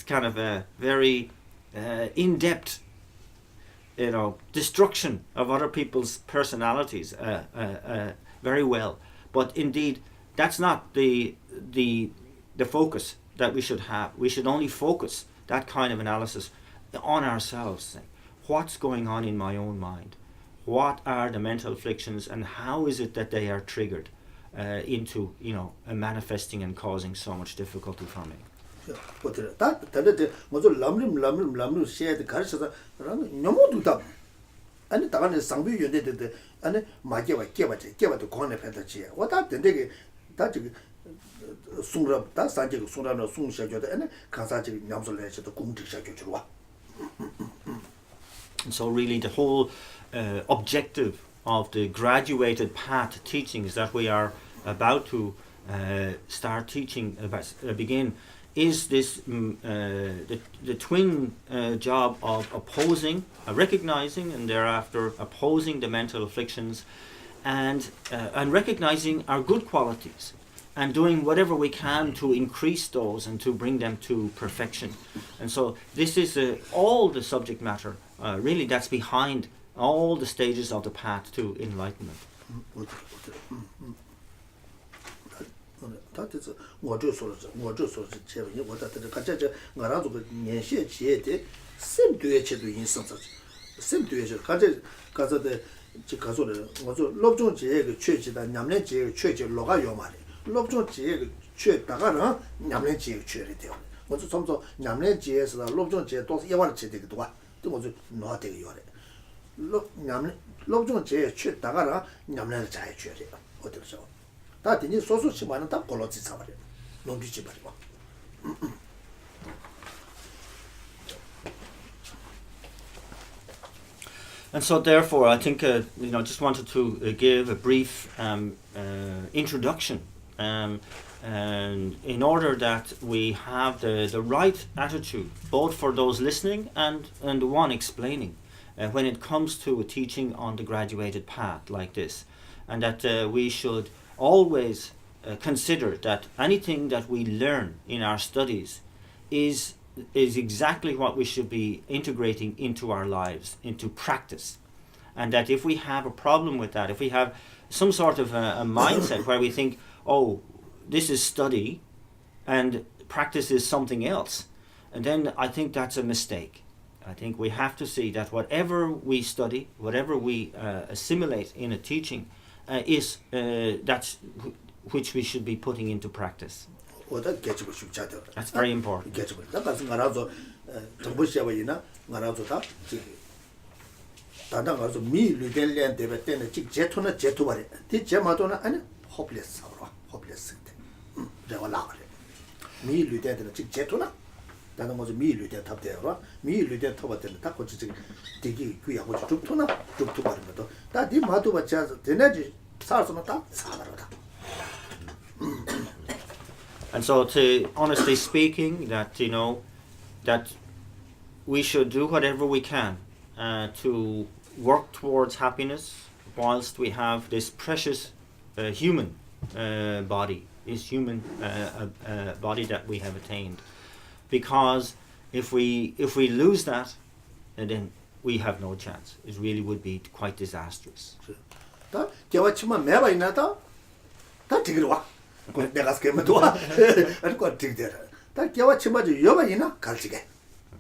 kind of a very in-depth destruction of other people's personalities very well. But indeed, that's not the focus that we should have. We should only focus that kind of analysis on ourselves. What's going on in my own mind? What are the mental afflictions, and how is it that they are triggered into manifesting and causing so much difficulty for me? 보들 다 다들 먼저 람림 셰드 가르쳐서 너무도 아니 다가는 상비 연대데 아니 마게와 깨바도 권에 패다지 와다 된데게 다 지금 숭랍다 산지고 숭라노 숭샤교다 아니 가사지 냠솔레셔도 공직샤교 주와. And so really the whole objective of the graduated path teachings that we are about to start teaching, begin, is this the twin job of opposing, recognizing, and thereafter opposing the mental afflictions, and recognizing our good qualities, and doing whatever we can to increase those and to bring them to perfection. And so this is all the subject matter, really, that's behind all the stages of the path to enlightenment. 다들 뭐저 소리지 제가 뭐다들 같이 나라도 년시에 지에데 샘도에 제도 인성서 샘도에 같이 가서데 가서래 뭐저 롭종 지에 최지다 냠내 지에 최지 로가 요 말이 롭종 지에 최다가는 냠내 지에 최래 돼요 뭐저 점점 냠내 지에서 롭종 지에 또 예와를 지되기도 와 또 뭐저 놓아 되게 요래 롭종 지에 최다가는 냠내를 잘 최래 어떻게 다 되니 소소치만은 다 골로지 잡아래. 논비지 버리고. And so therefore I think just wanted to give a brief introduction and in order that we have the right attitude both for those listening and the one explaining when it comes to a teaching on the graduated path like this, and that we should always consider that anything that we learn in our studies is exactly what we should be integrating into our lives, into practice. And that if we have a problem with that, if we have some sort of a mindset where we think, oh, this is study and practice is something else, and then I think that's a mistake. I think we have to see that whatever we study, whatever we assimilate in a teaching, is that's which we should be putting into practice. That's very important. 다른 거저 미일류대 탑대로 미일류대 터버들 딱 거치 지금 되게 귀하고 좁토나 좁토 버리면도 다디 마도 받자 되나지 살서는 다 살아라다. And so, to honestly speaking, that that we should do whatever we can to work towards happiness whilst we have this precious human body, this human body that we have attained. Because if we lose that, then we have no chance. It really would be quite disastrous. 다 개와치만 매바 있나다. 다 지기로 내가 스케면 도와. 알고 지기들. 다 개와치만 여바 있나 갈지게.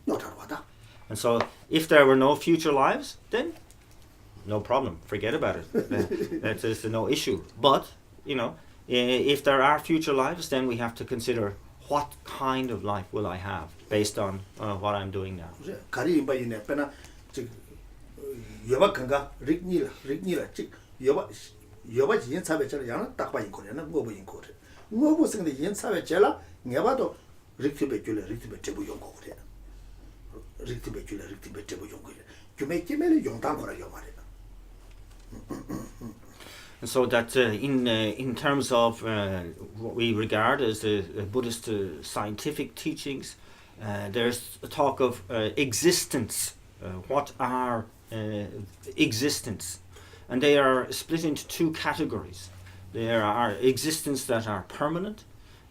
노타로 와다. And so, if there were no future lives, then no problem. Forget about it. That is no issue. But if there are future lives, then we have to consider. What kind of life will I have based on what I'm doing now? 가리 임바이네 페나 즉 여바 건가 릭니라 즉 여바 지인 사회절 양은 딱 봐인 거는 뭐 보인 거래. 뭐 보승데 인 사회절라 내가도 릭티베 제부 용거 그래. 릭티베 제부 용거. 규메 용단 거라 요 말이야. And so that in terms of what we regard as the Buddhist scientific teachings, there's a talk of existence. What are existence? And they are split into two categories. There are existence that are permanent,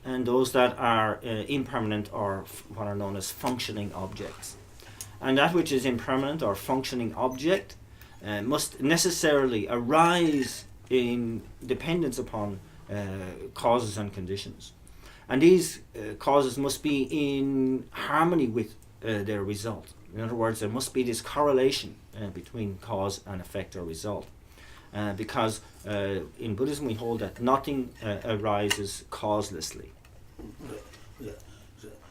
and those that are impermanent, or what are known as functioning objects. And that which is impermanent or functioning object must necessarily arise in dependence upon causes and conditions. And these causes must be in harmony with their result. In other words, there must be this correlation between cause and effect or result. Because in Buddhism we hold that nothing arises causelessly.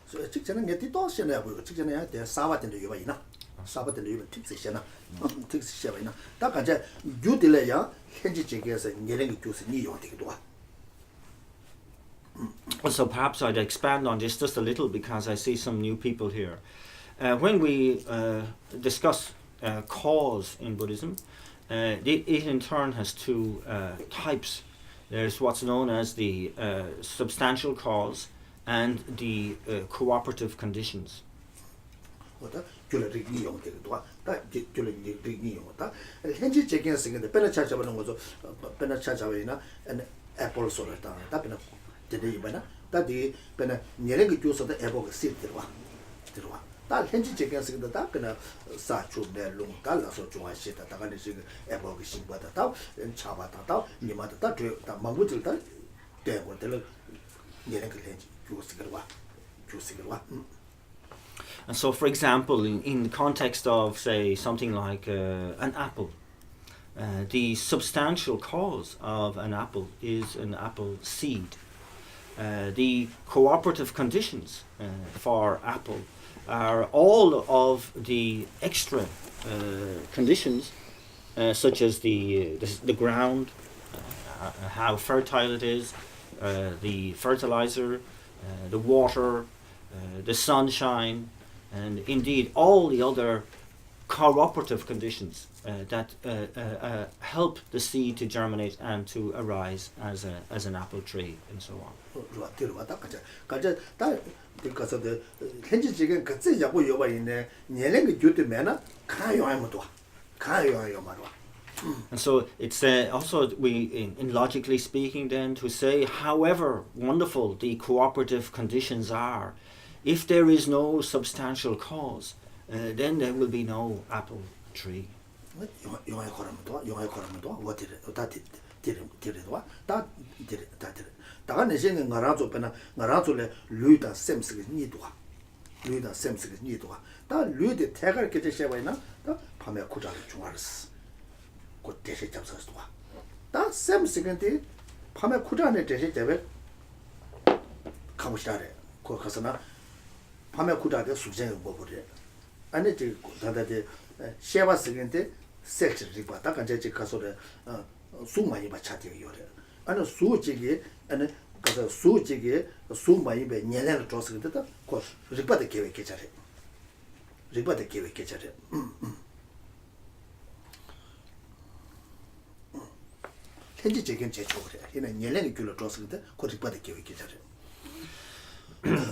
So 직전에 내가 뒤도시네 보고 직전에 대 사바된도 요바 있나 사바된도 요바 특색이나 특색이 있나 다 간제 유딜래야 현지 지역에서 내는 교수 니 용되기도 와. So perhaps I'd expand on this just a little because I see some new people here. When we discuss cause in Buddhism, it in turn has two types. There's what's known as the substantial cause and the cooperative conditions. 어다 교례를 이용되기도 와. 다 교례를 이용하다. 현지 지역에서 근데 배나 찾아보는 거죠. 배나 찾아보이나 애플 소리다. 다 배나 되게 이번에 다디 배나 내는 그 교수도 애플 시 들어와. 들어와. 다 현지 지역에서 근데 다 그나 사주내 롱달라서 좋아하시다. 다가는 지금 애플 신고다. 다 차바다. 다 니마다 다 망고들 다 대고들 내는 그 현지 교수들와. And so, for example, in the context of, say, something like an apple, the substantial cause of an apple is an apple seed. The cooperative conditions for apple are all of the extra conditions, such as the ground, how fertile it is, the fertilizer, the water, the sunshine, and indeed all the other cooperative conditions that help the seed to germinate and to arise as an apple tree and so on. And so it's also in logically speaking then to say however wonderful the cooperative conditions are, if there is no substantial cause, then there will be no apple tree. 밤에 구다데 숙제는 뭐 그래. 아니 저 다다데 셰바 쓰긴데 섹스를 받다 간제 가서래 수 많이 받차대요 요래. 아니 수직이 아니 가서 수직이 수 많이 배 년을 줬으니까 그 리바데 계획 잘해. 리바데 계획 잘해. 현지적인 제초를 해. 얘는 년을 길러 줬으니까 그 리바데 계획 잘해.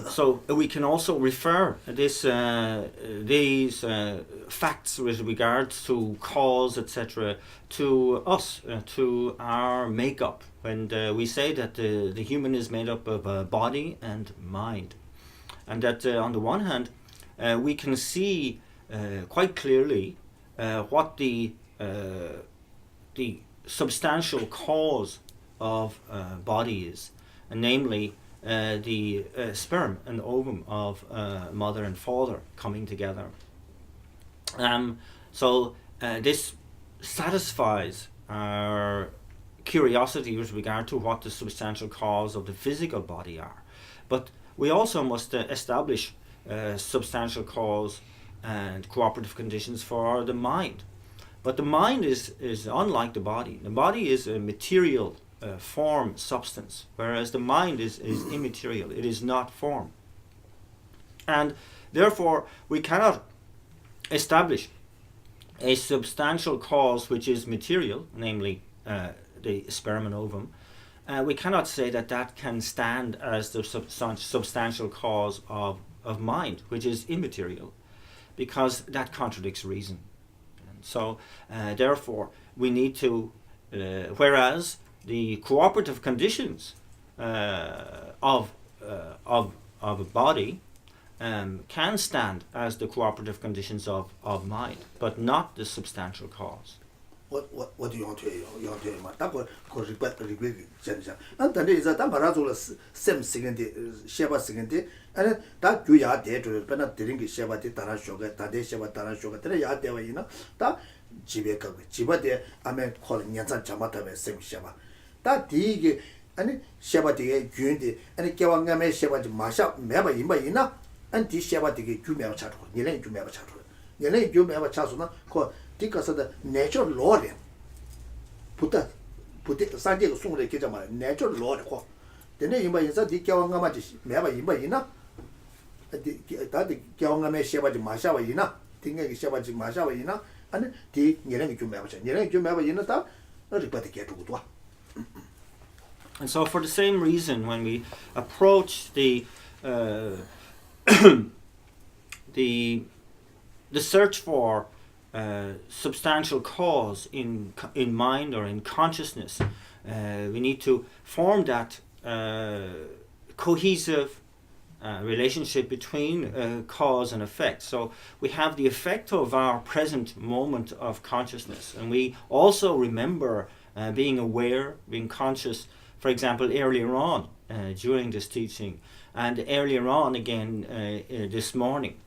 So we can also refer these facts with regards to cause, etc., to us, to our makeup. When we say that the human is made up of body and mind, and that on the one hand we can see quite clearly what the substantial cause of body is, and namely the sperm and ovum of mother and father coming together. So this satisfies our curiosity with regard to what the substantial cause of the physical body are. But we also must establish substantial cause and cooperative conditions for the mind. But the mind is unlike the body. The body is a material form, substance, whereas the mind is immaterial. It is not form. And therefore, we cannot establish a substantial cause which is material, namely the sperm and ovum. We cannot say that that can stand as the substantial cause of mind, which is immaterial, because that contradicts reason. And so, therefore, we need to, whereas the cooperative conditions of a body can stand as the cooperative conditions of mind, but not the substantial cause. 我就用对嘛，但个日本讲讲，但是意思，但马上做了17的，17的，哎，但就也得就是本来得人给17的，当然学个，但得17当然学个，但是也得为呢，但基本的俺们可能年长讲嘛，他们17，但第一个，俺17的军的，俺叫俺们17的马上没呢，俺第17的个就没有查出，年龄就没有查出，年龄就没有查出呢，可。这个是的 natural law 的，不得，三这个送的给什么 natural law 的话，但是因为现在的叫我们就是没呢，但是叫我们写吧就马上为呢，听个写吧就马上为呢，啊呢，的年龄就没有呢，但那就不得给多多。And so, for the same reason, when we approach the the search for substantial cause in mind or in consciousness, we need to form that cohesive relationship between cause and effect. So we have the effect of our present moment of consciousness, and we also remember being aware, being conscious, for example, earlier on during this teaching, and earlier on again this morning.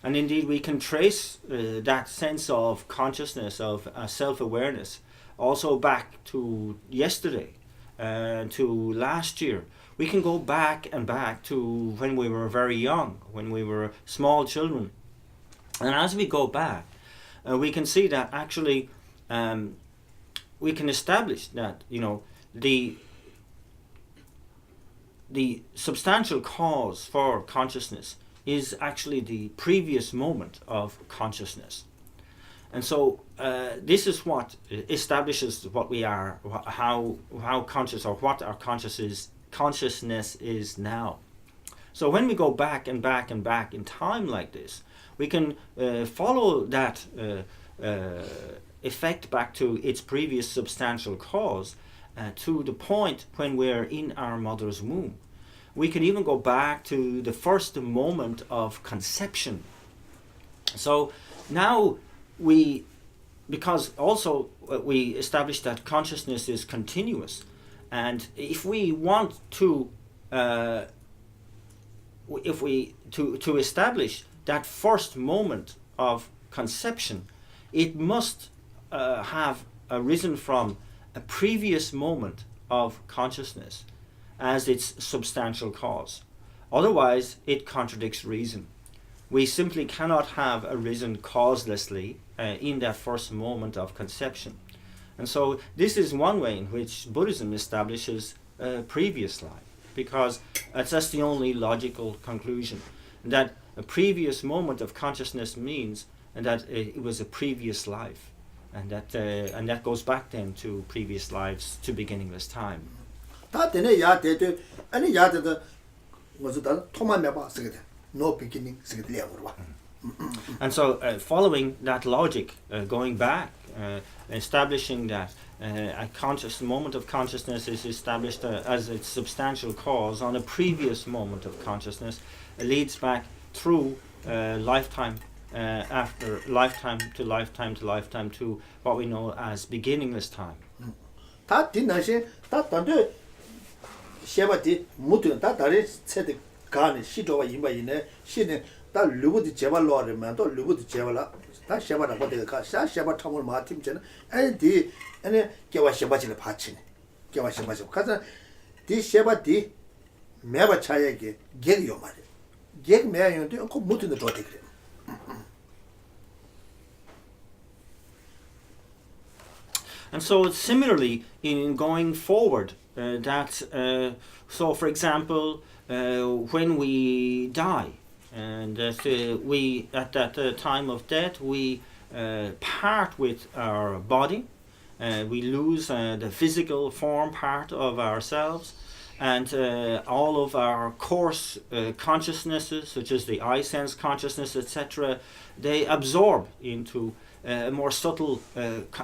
And indeed, we can trace that sense of consciousness, of self-awareness, also back to yesterday, to last year. We can go back and back to when we were very young, when we were small children. And as we go back, we can see that actually we can establish that, the substantial cause for consciousness is actually the previous moment of consciousness. And so this is what establishes what we are, how conscious, or what our consciousness is now. So when we go back and back and back in time like this, we can follow that effect back to its previous substantial cause to the point when we're in our mother's womb. We can even go back to the first moment of conception. So now because also we established that consciousness is continuous, and if we want to to establish that first moment of conception, it must have arisen from a previous moment of consciousness as its substantial cause. Otherwise, it contradicts reason. We simply cannot have arisen causelessly in that first moment of conception. And so this is one way in which Buddhism establishes a previous life, because that's the only logical conclusion, that a previous moment of consciousness means that it was a previous life, and that goes back then to previous lives, to beginningless time. No beginning, and so following that logic, going back, establishing that a conscious moment of consciousness is established as its substantial cause on a previous moment of consciousness, leads back through lifetime after lifetime to lifetime to lifetime to what we know as beginningless time. And so similarly, in going forward, so for example, when we die, and we at that time of death we part with our body, we lose the physical form part of ourselves, and all of our coarse consciousnesses, such as the eye sense consciousness, etc., they absorb into a more subtle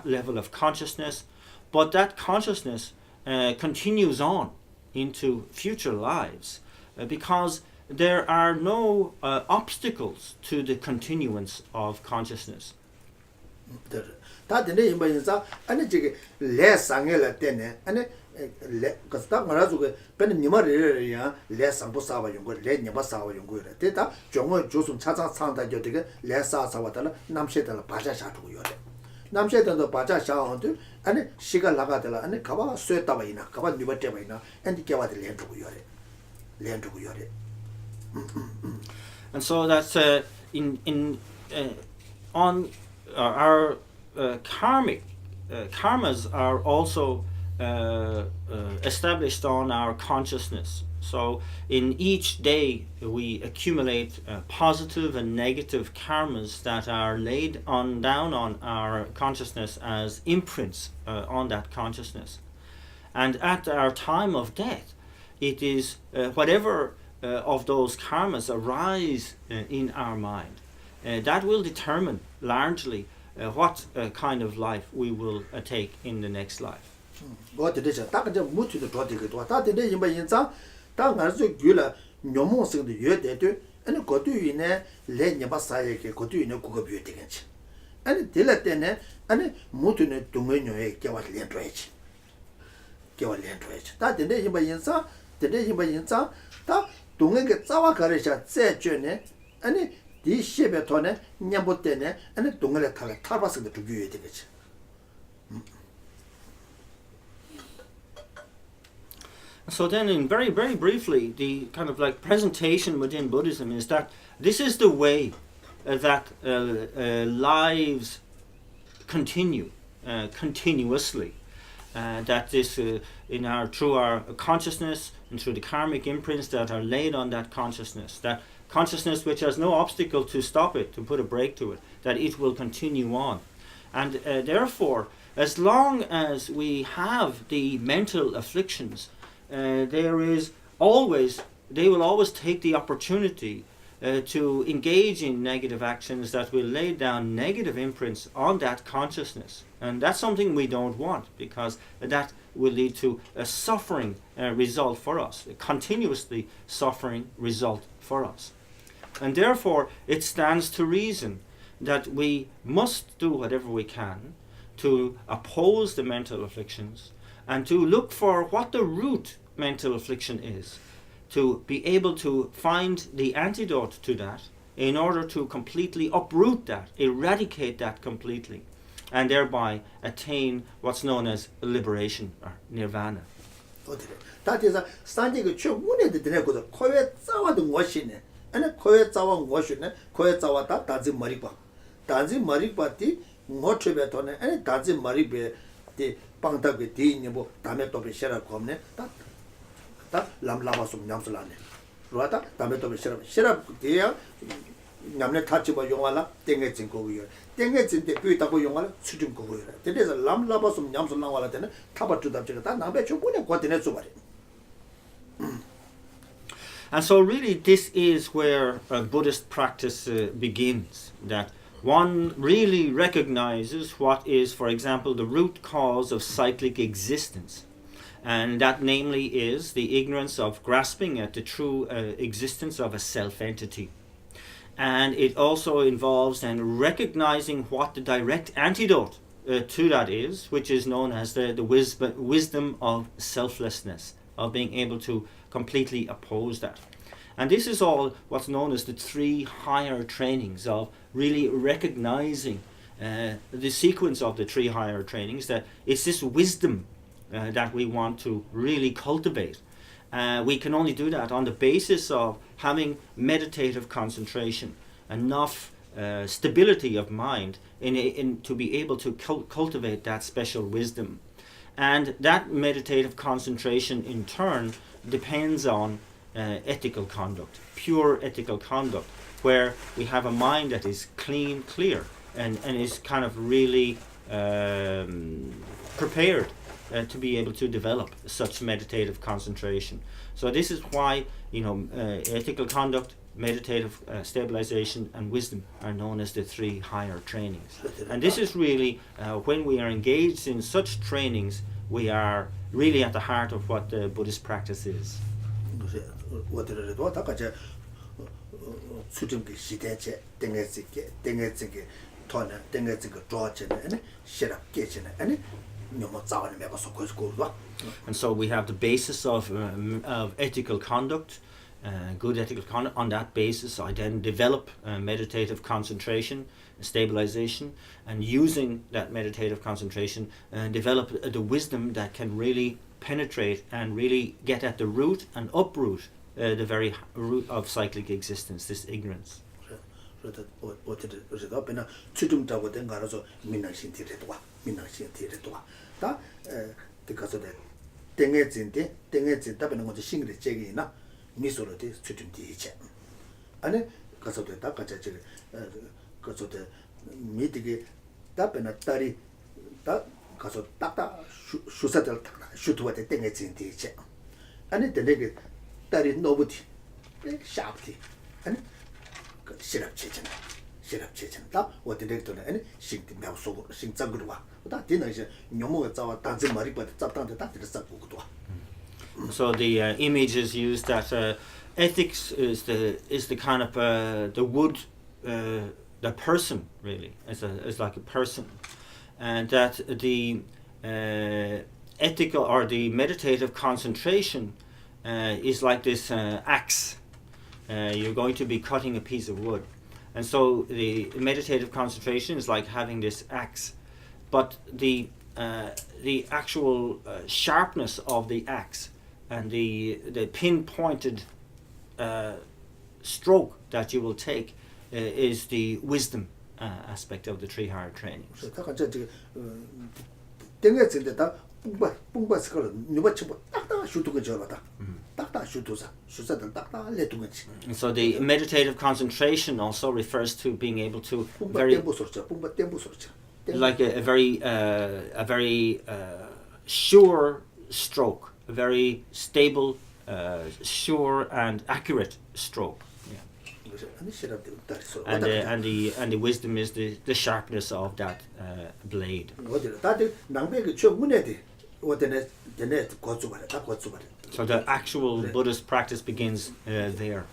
level of consciousness, but that consciousness continues on into future lives, because there are no obstacles to the continuance of consciousness. 다 되네 임바인사 아니 저기 레 상에라 때네 아니 레 그스타 말아주고 벤 니마르야 레 상부 사바 용고 레 니마 사바 용고라 때다 정어 조순 차차 상다 저 되게 레 사사와달라 남셰달라 바자샤도 요래 남셰달도 바자샤한테 아니 시가 나가달라 아니 가봐 쇠다바이나 가봐 니바테바이나 엔디 깨와들 렌두고 요래 렌두고 요래 And so that's on our karmas are also established on our consciousness. So in each day we accumulate positive and negative karmas that are laid down on our consciousness as imprints on that consciousness. And at our time of death, it is whatever of those karmas arise in our mind, that will determine largely what kind of life we will take in the next life. 뭐 되죠? 딱 이제 무트도 도와되기도 다 되네 임바 인자 딱 가서 규라 녀몽성도 여대도 아니 거두이네 레녀바 사이게 거두이네 그거 비어 되겠지. 아니 될 때네 아니 무트네 동면요에 개와 렌트해지. 개와 렌트해지. 다 되네 임바 인자 되네 임바 인자 다 동행게 짜와 가르샤 제죄네 아니 디 시베 토네 냠보 때네 아니 동행에 탈바스도 두교에 되겠지. So then, in very, very briefly, the kind of like presentation within Buddhism is that this is the way that lives continue continuously. That this through our consciousness and through the karmic imprints that are laid on that consciousness which has no obstacle to stop it, to put a break to it, that it will continue on. And therefore, as long as we have the mental afflictions, they will always take the opportunity to engage in negative actions that will lay down negative imprints on that consciousness. And that's something we don't want, because that will lead to a suffering result for us, a continuously suffering result for us. And therefore, it stands to reason that we must do whatever we can to oppose the mental afflictions and to look for what the root mental affliction is, to be able to find the antidote to that in order to completely uproot that, eradicate that completely, and thereby attain what's known as liberation or nirvana. 다디서 산지가 최문에도 되네고도 코에 싸워도 멋이네. 아니 코에 싸워 멋이네. 코에 싸워다 다지 머리바. 다지 머리바티 못쳐베 돈에 아니 다지 머리베 디 빵답게 디니 뭐 담에 또베 셔라 겁네. 다 람라바숨 냠슬라네. 로아다 담에 또베 셔라 디야 냠네 타치바 용알라 땡게 진고고요. 땡게 진데 뷰다고 용알라 수준 고고요. 데데서 람라바숨 냠슬라와라 되네. 타바투답지가 다 남배 조군에 고드네 주바리. And so really this is where Buddhist practice begins, that one really recognizes what is, for example, the root cause of cyclic existence, and that namely is the ignorance of grasping at the true existence of a self-entity. And it also involves then recognizing what the direct antidote to that is, which is known as the wisdom of selflessness, of being able to completely oppose that. And this is all what's known as the three higher trainings, of really recognizing the sequence of the three higher trainings, that it's this wisdom that we want to really cultivate. We can only do that on the basis of having meditative concentration, enough stability of mind in to be able to cultivate that special wisdom. And that meditative concentration in turn depends on ethical conduct, pure ethical conduct, where we have a mind that is clean, clear, and is kind of really prepared to be able to develop such meditative concentration. So this is why, ethical conduct, meditative stabilization, and wisdom are known as the three higher trainings. And this is really, when we are engaged in such trainings, we are really at the heart of what the Buddhist practice is. 그래서 어디로도 다 같이 수준기 시대체 땡에지게 토나 땡에지게 좋아지네 시락 깨지네 아니 너무 자원이 매버서 고스고도. And so we have the basis of ethical conduct, good ethical conduct. On that basis, I then develop meditative concentration, stabilization, and using that meditative concentration, develop the wisdom that can really penetrate and really get at the root and uproot the very root of cyclic existence, this ignorance. 그래도 어디도 배나 추중자고 된 거라서 민나신티래도 와 민나신티래도 와다 가서 땡에진데 답변은 것도 신경을 제기나 미소로도 추중디 이제 아니 가서도 다 같이 저기 가서도 미디게 답변은 딸이 다 가서 딱딱 수사들 슈트와데 땡에진데 이제 아니 되게 딸이 노부티 샤프티 아니 시럽 체전 다 어디에 돈에 아니 신디 매우소 신장으로 와. 다 되는 이제 녀모가 자와 단지 머리 받 잡단데 다 들었어 보고도 와. So the image is used that ethics is the kind of the wood, the person really is like a person, and that the ethical or the meditative concentration is like this axe. You're going to be cutting a piece of wood, and so the meditative concentration is like having this axe, but the actual sharpness of the axe and the pinpointed stroke that you will take is the wisdom aspect of the Trihara training. 그래서 다 같이 지금 땡에진데 다 뿡바스 걸 누가 쳐 딱딱 슈트가 저러다. 딱딱 슈트사 슈사들 딱딱 레동이지. And so the meditative concentration also refers to being able to very like a very sure stroke, a very stable, sure and accurate stroke. And the wisdom is the sharpness of that blade. So the actual Buddhist practice begins there.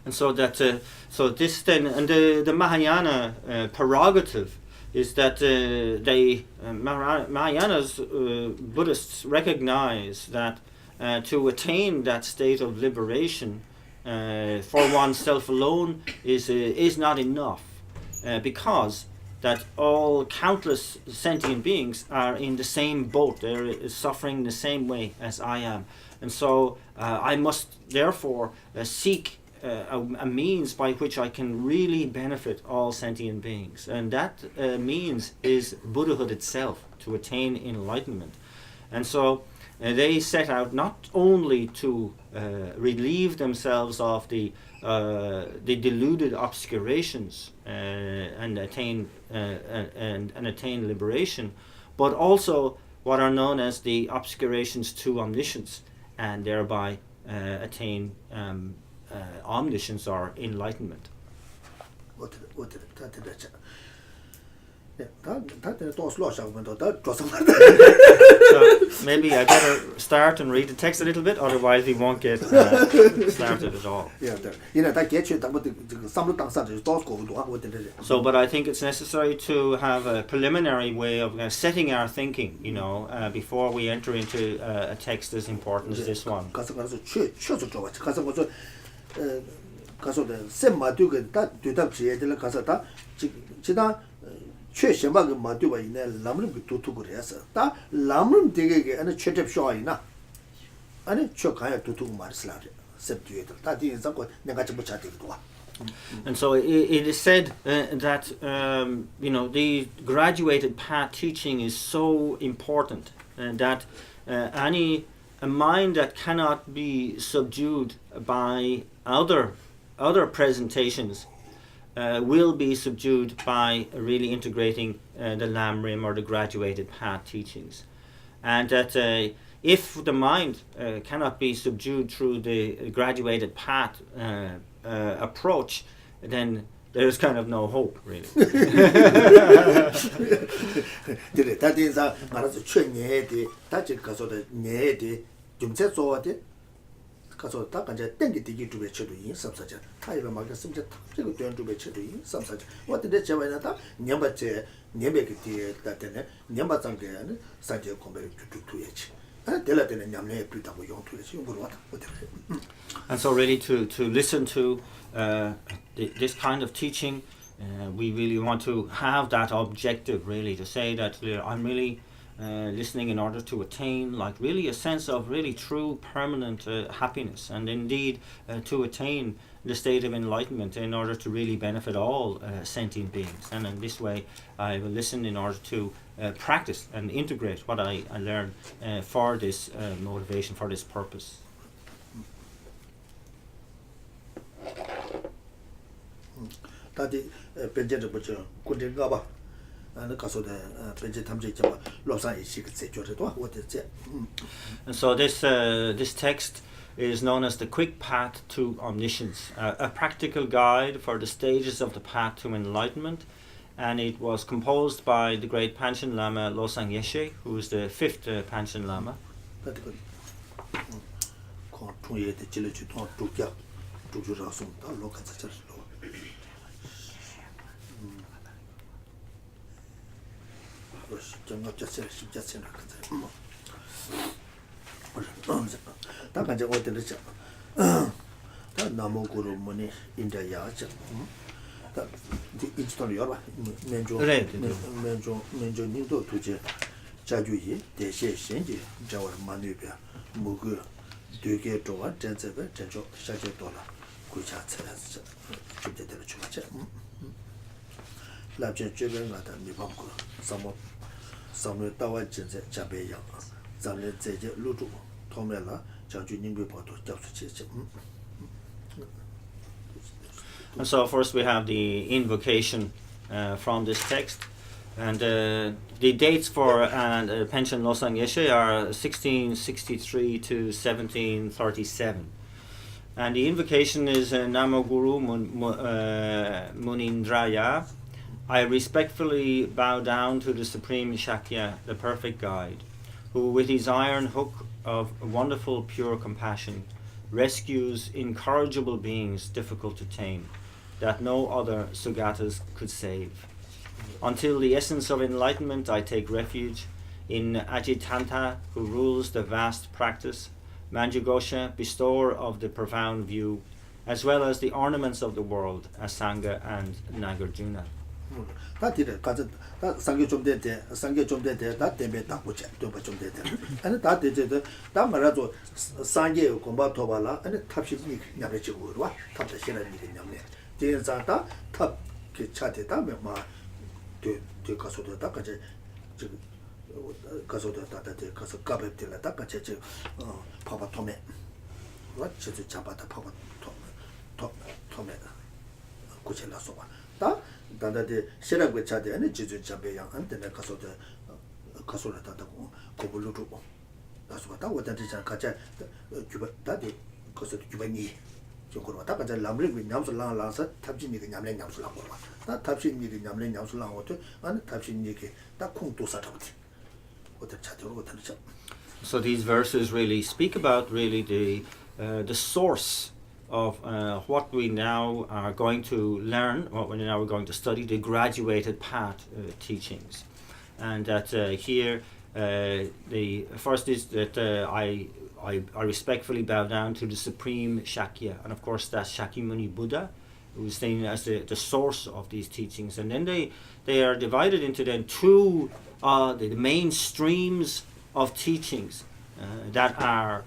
And so that so this then and the Mahayana prerogative is that Mahayana's Buddhists recognize that to attain that state of liberation for oneself alone is not enough, because that all countless sentient beings are in the same boat. They're suffering the same way as I am, and so I must therefore seek a means by which I can really benefit all sentient beings, and that means is Buddhahood itself, to attain enlightenment. And so they set out not only to relieve themselves of the deluded obscurations and attain liberation, but also what are known as the obscurations to omniscience, and thereby attain omniscience or enlightenment. So maybe I better start and read the text a little bit, otherwise we won't get started at all. So, but I think it's necessary to have a preliminary way of setting our thinking, before we enter into a text as important as this one. And so it is said that the graduated path teaching is so important, and that a mind that cannot be subdued by other presentations will be subdued by really integrating the Lam Rim or the graduated path teachings. and that if the mind cannot be subdued through the graduated path approach, then there's kind of no hope, really. dire ta de za mara zu chue nye de ta ji ka so de nye de jum che zo de ka so ta kan je den gi de du be che du yin sam sa ja ta yi ba ma ga sim je ta ce ge den du be che du yin sam sa ja wa de che wa na ta nyam ba che nyam be ge de ta de ne nyam ba zang ge ne sa je ko be tu ye chi de la de ne nyam le plus ta bo yong tu ye chi yong ro ta. And so really to listen to this kind of teaching, we really want to have that objective, really, to say that I'm really listening in order to attain like really a sense of really true permanent happiness, and indeed to attain the state of enlightenment in order to really benefit all sentient beings. And in this way I will listen in order to practice and integrate what I learn for this motivation, for this purpose. 다디 벤제르 버저 군대가 봐. 안 가서 대 벤제 탐제 좀 로산 이식 제조도 어떻게. And so this text is known as the quick path to omniscience, a practical guide for the stages of the path to enlightenment, and it was composed by the great Panchen Lama Losang Yeshe, who is the 5th Panchen Lama. 다간제 어디를 자. 다 나무 그룹 뭐니 인자야 자. 다 인스톨 열어. 면조 님도 두제 자주이 대세 신지 자와 만유비야. 무그 되게 좋아 전체가 전조 시작해 돌아. 구차 찾아서 그때대로 주마자. 라제 주변마다 미방고 사모 따와 전제 자배야. 자네 제제 루주 통면라 장주님비 보도 접수치지. And so first we have the invocation from this text, and the dates for Panchen Losang Yeshe are 1663 to 1737. And the invocation is Namo Guru Munindraya. I respectfully bow down to the Supreme Shakya, the perfect guide, who with his iron hook of wonderful pure compassion rescues incorrigible beings difficult to tame, that no other Sugatas could save. Until the essence of enlightenment I take refuge in Ajitanta, who rules the vast practice, Manjughosha, bestower of the profound view, as well as the ornaments of the world, Asanga and Nagarjuna. 다들 가서 다 상교 좀 되대 상교 좀 되대 다 때문에 딱 보자 좀 되대 아니 다 되제도 다 말아줘 상계 공부 도발라 아니 탑식이 냐래 지고 와 탑다 신의 일이 냐네 대자다 탑그 차대다 뭐되 가서도 다 같이 지금 가서도 다다데 가서 가베들라 다 같이 파파 토메 와 저도 잡아다 파파 토메다 고칠라서 다 단다데 시라고 차대 아니 지주 잡배양 안테나 가서도 가서라 다다고 고불루도 가서 다 원단지 가자 주바 다디 가서도 주바니 저거로 다 가자 람르고 냠슬랑 라서 탑진이가 냠래 냠슬랑 거라 다 탑진이가 냠래 냠슬랑 것도 아니 탑진이게 다 콩도 사타부티 어때 차도로 어때 차. So these verses really speak about really the source of what we now are going to learn, what we now are going to study, the graduated path teachings. And that here, the first is that I respectfully bow down to the Supreme Shakya, and of course that's Shakyamuni Buddha, who is seen as the source of these teachings. And then they are divided into then two the main streams of teachings that are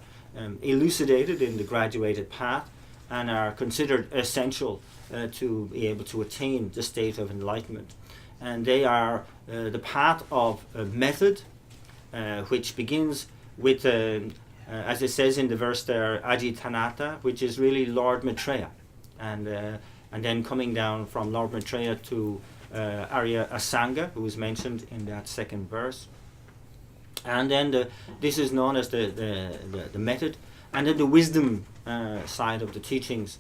elucidated in the graduated path, and are considered essential to be able to attain the state of enlightenment. And they are the path of method, which begins with, as it says in the verse there, Ajitanata, which is really Lord Maitreya, and then coming down from Lord Maitreya to Arya Asanga, who is mentioned in that second verse. And then this is known as the method, and then the wisdom side of the teachings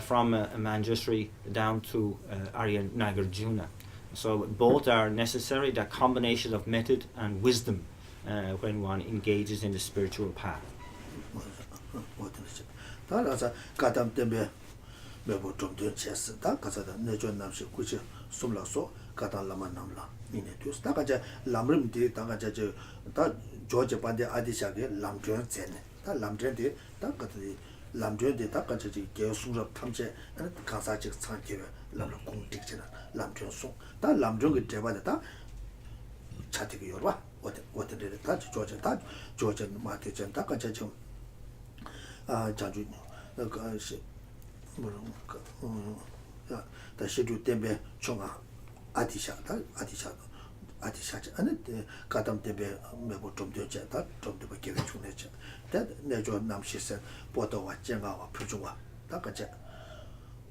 from Manjushri down to Arya Nagarjuna. So both are necessary, that combination of method and wisdom when one engages in the spiritual path. 따라서 가담 때문에 매번 좀 됐어. 다 가서다 내줘 남시 굳이 숨라서 가담라만 남라. 이네 뒤서 다 가자 람름디 다 가자 저다 조제 반대 아디샤게 람드런 젠네. 다 람드런디 다 가지 람드런디 다 가자 지 계속으로 탐제 가사직 상계에 람로 공직잖아. 람드런 다 람드런 그 대바다 다 차티게 열와. 어때 다 조제 마티전 다 가자 좀 자주 그 뭐는 다 시주 때문에 총아 아디샤다 아니 가담 때문에 매번 좀 되잖아 좀 더 계획 중에죠 다 내줘 남시선 보도와 정가와 표준화 다 같이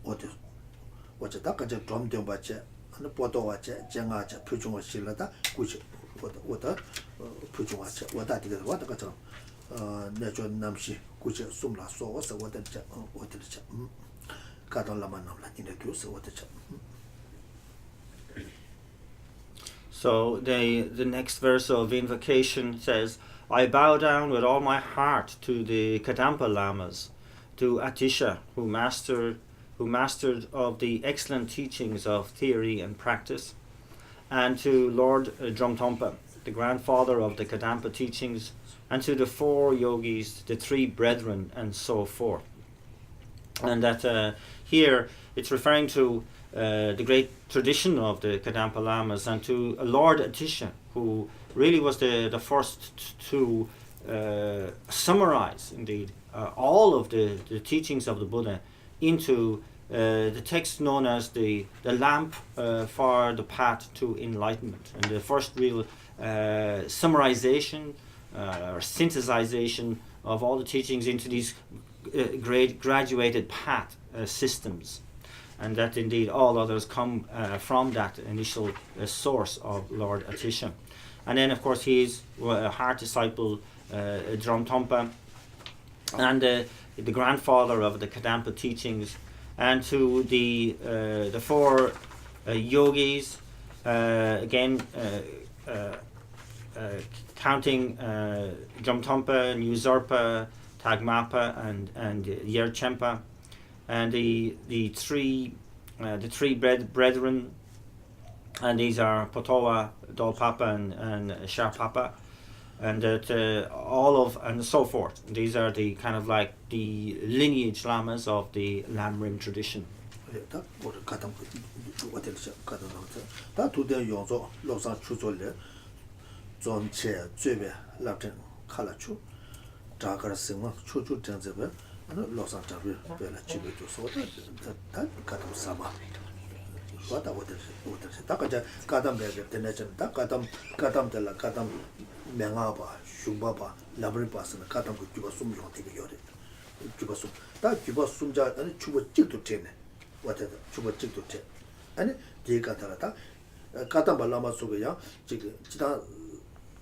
어제 다 같이 좀더 받지 안 보도와 정가 표준화 실라다 굳이 어다 표준화 어다 되게 왔다 같이 내줘 남시 굳이 숨라 쏘서 어든지 가달라만 남라 이네 교수 어든지. So the next verse of invocation says, I bow down with all my heart to the Kadampa Lamas, to Atisha, who mastered of the excellent teachings of theory and practice, and to Lord Drumtompa, the grandfather of the Kadampa teachings, and to the 4 yogis, the 3 brethren, and so forth. And that here it's referring to the great tradition of the Kadampa Lamas and to Lord Atisha, who really was the first to summarize, indeed, all of the teachings of the Buddha into the text known as the lamp for the path to enlightenment. And the first real summarization or synthesization of all the teachings into these great graduated path systems, and that indeed all others come from that initial source of Lord Atisha. And then of course he is a heart disciple, Drumtompa, and the grandfather of the Kadampa teachings, and to the 4 yogis, again counting Drumtompa, Nyuzarpa, Tagmapa, and Yerchempa, and the 3 brethren, and these are Potowa, Dolpapa, and Sharpapa, and that all of and so forth. These are the kind of like the lineage lamas of the Lamrim tradition.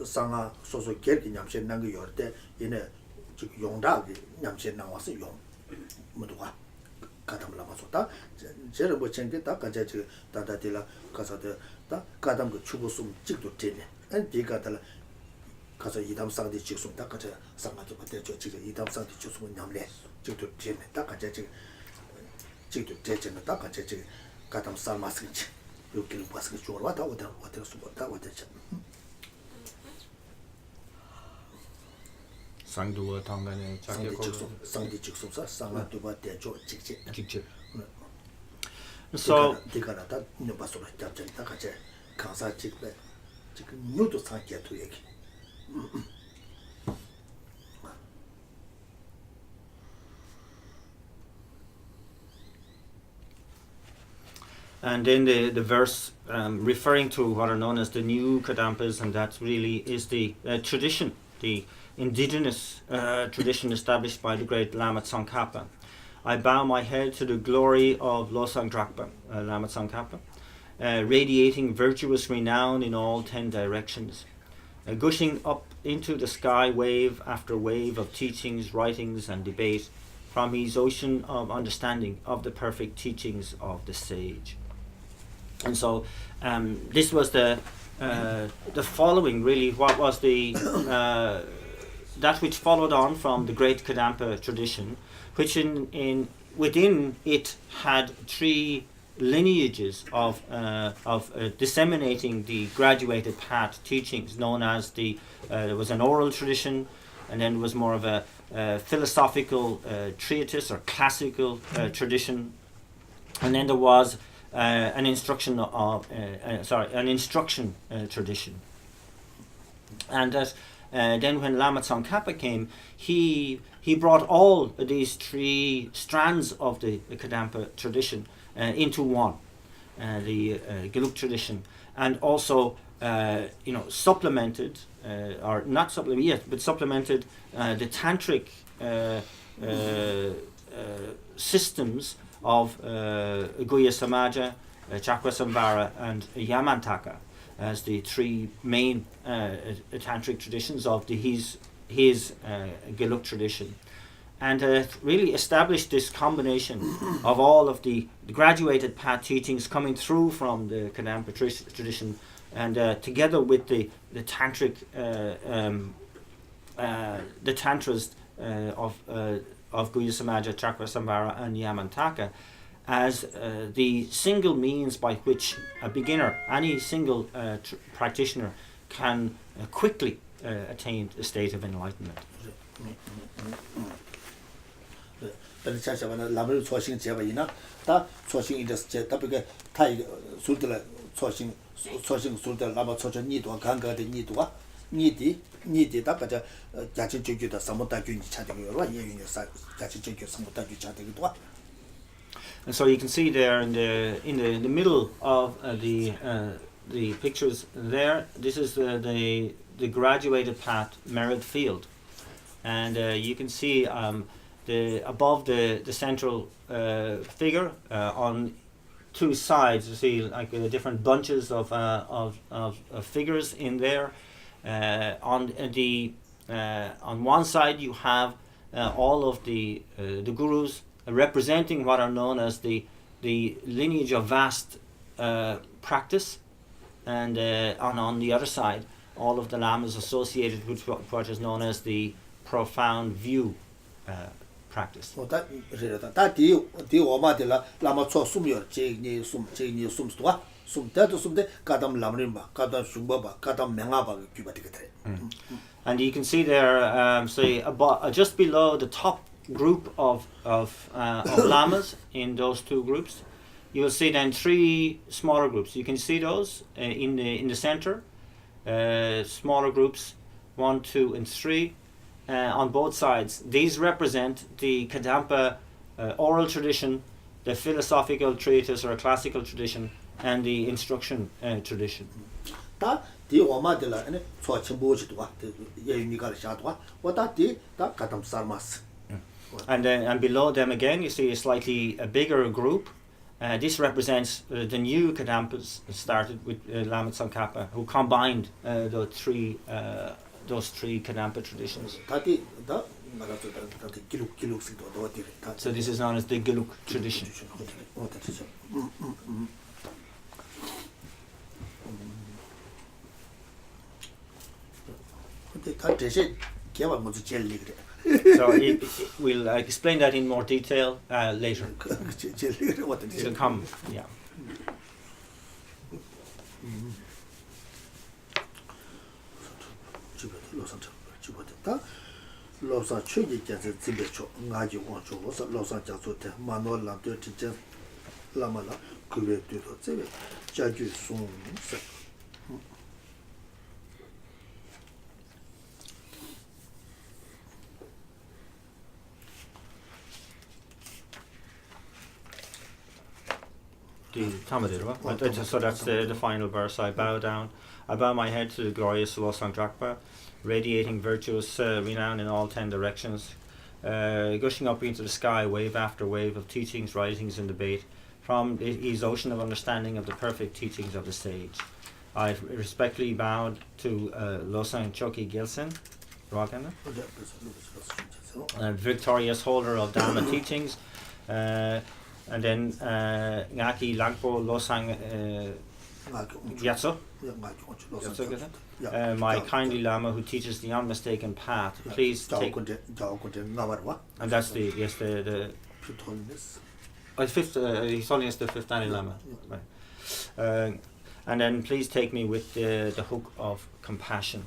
상아 소소 계획이 냠신 난거 열때 얘네 지금 용다기 냠신 나와서 용 모두가 가담을 남아서다 제를 뭐 챙겼다 가자 지 다다딜라 가서도 다 가담 그 추고숨 찍도 되네 아니 디가들 가서 이담 상디 찍숨 다 가자 상가도 그때 저 지금 이담 상디 찍숨 냠래 찍도 되네 다 가자 지 찍도 되잖아 다 가자 지 가담 살마스기 여기는 봐서 좋아 왔다 왔다 수고다 왔다 상두와 당간에 상디 직속사 상아두바 대조 직직. So 디가라다 네바소라 잡전다 같이 강사 직배 지금 뉴도 상계도 얘기. And then the verse referring to what are known as the new Kadampas, and that really is the tradition, the indigenous tradition established by the great Lama Tsongkhapa. I bow my head to the glory of Losang Drakpa, Lama Tsongkhapa, radiating virtuous renown in all 10 directions. gushing up into the sky wave after wave of teachings, writings, and debate from his ocean of understanding of the perfect teachings of the sage. And so this was the following, really, what was the that which followed on from the great Kadampa tradition, which within it had three lineages of disseminating the graduated path teachings, known as there was an oral tradition, and then there was more of a philosophical treatise or classical tradition, and then there was an instruction tradition. And that then when Lama Tsongkhapa came, he brought all these three strands of the Kadampa tradition into one, the Geluk tradition, and also supplemented, or not supplemented yet, but supplemented the tantric systems of Guhya Samaja, Chakra Samvara, and Yamantaka as the three main tantric traditions of his Geluk tradition, and really established this combination of all of the graduated path teachings coming through from the Kadampa tradition, and together with the tantric the tantras of Guhya Samaja, Chakra Samvara, and Yamantaka, as the single means by which a beginner, any single practitioner, can quickly attain a state of enlightenment. And so you can see there in the middle of the pictures there, this is the graduated path merit field, and you can see above the central figure on two sides, you see like different bunches of figures in there. On one side you have all of the gurus representing what are known as the lineage of vast practice, and on the other side all of the lamas associated with what is known as the profound view practice. And you can see there, say just below the top group of lamas in those two groups, you will see then three smaller groups. You can see those in the center, smaller groups 1, 2, and 3 on both sides. These represent the Kadampa oral tradition, the philosophical treatise or classical tradition, and the instruction tradition. And below them again you see a bigger group. This represents the new Kadampas started with Lama Tsongkhapa, who combined those three Kadampa traditions. So this is known as the Geluk tradition. So we'll explain that in more detail later. It'll come, yeah. So that's the final verse. I bow down. I bow my head to the glorious Losang Drakpa, radiating virtuous renown in all 10 directions, gushing up into the sky, wave after wave of teachings, writings, and debate, from his ocean of understanding of the perfect teachings of the sage. I respectfully bowed to Losang Choki Gilson, Rogana, victorious holder of Dharma teachings, and then Ngaki Lagpo Losang Gyatso, my kindly Lama who teaches the unmistaken path. Please take. And that's the fifth. His Holiness the Fifth Dalai Lama. Right. And then please take me with the hook of compassion.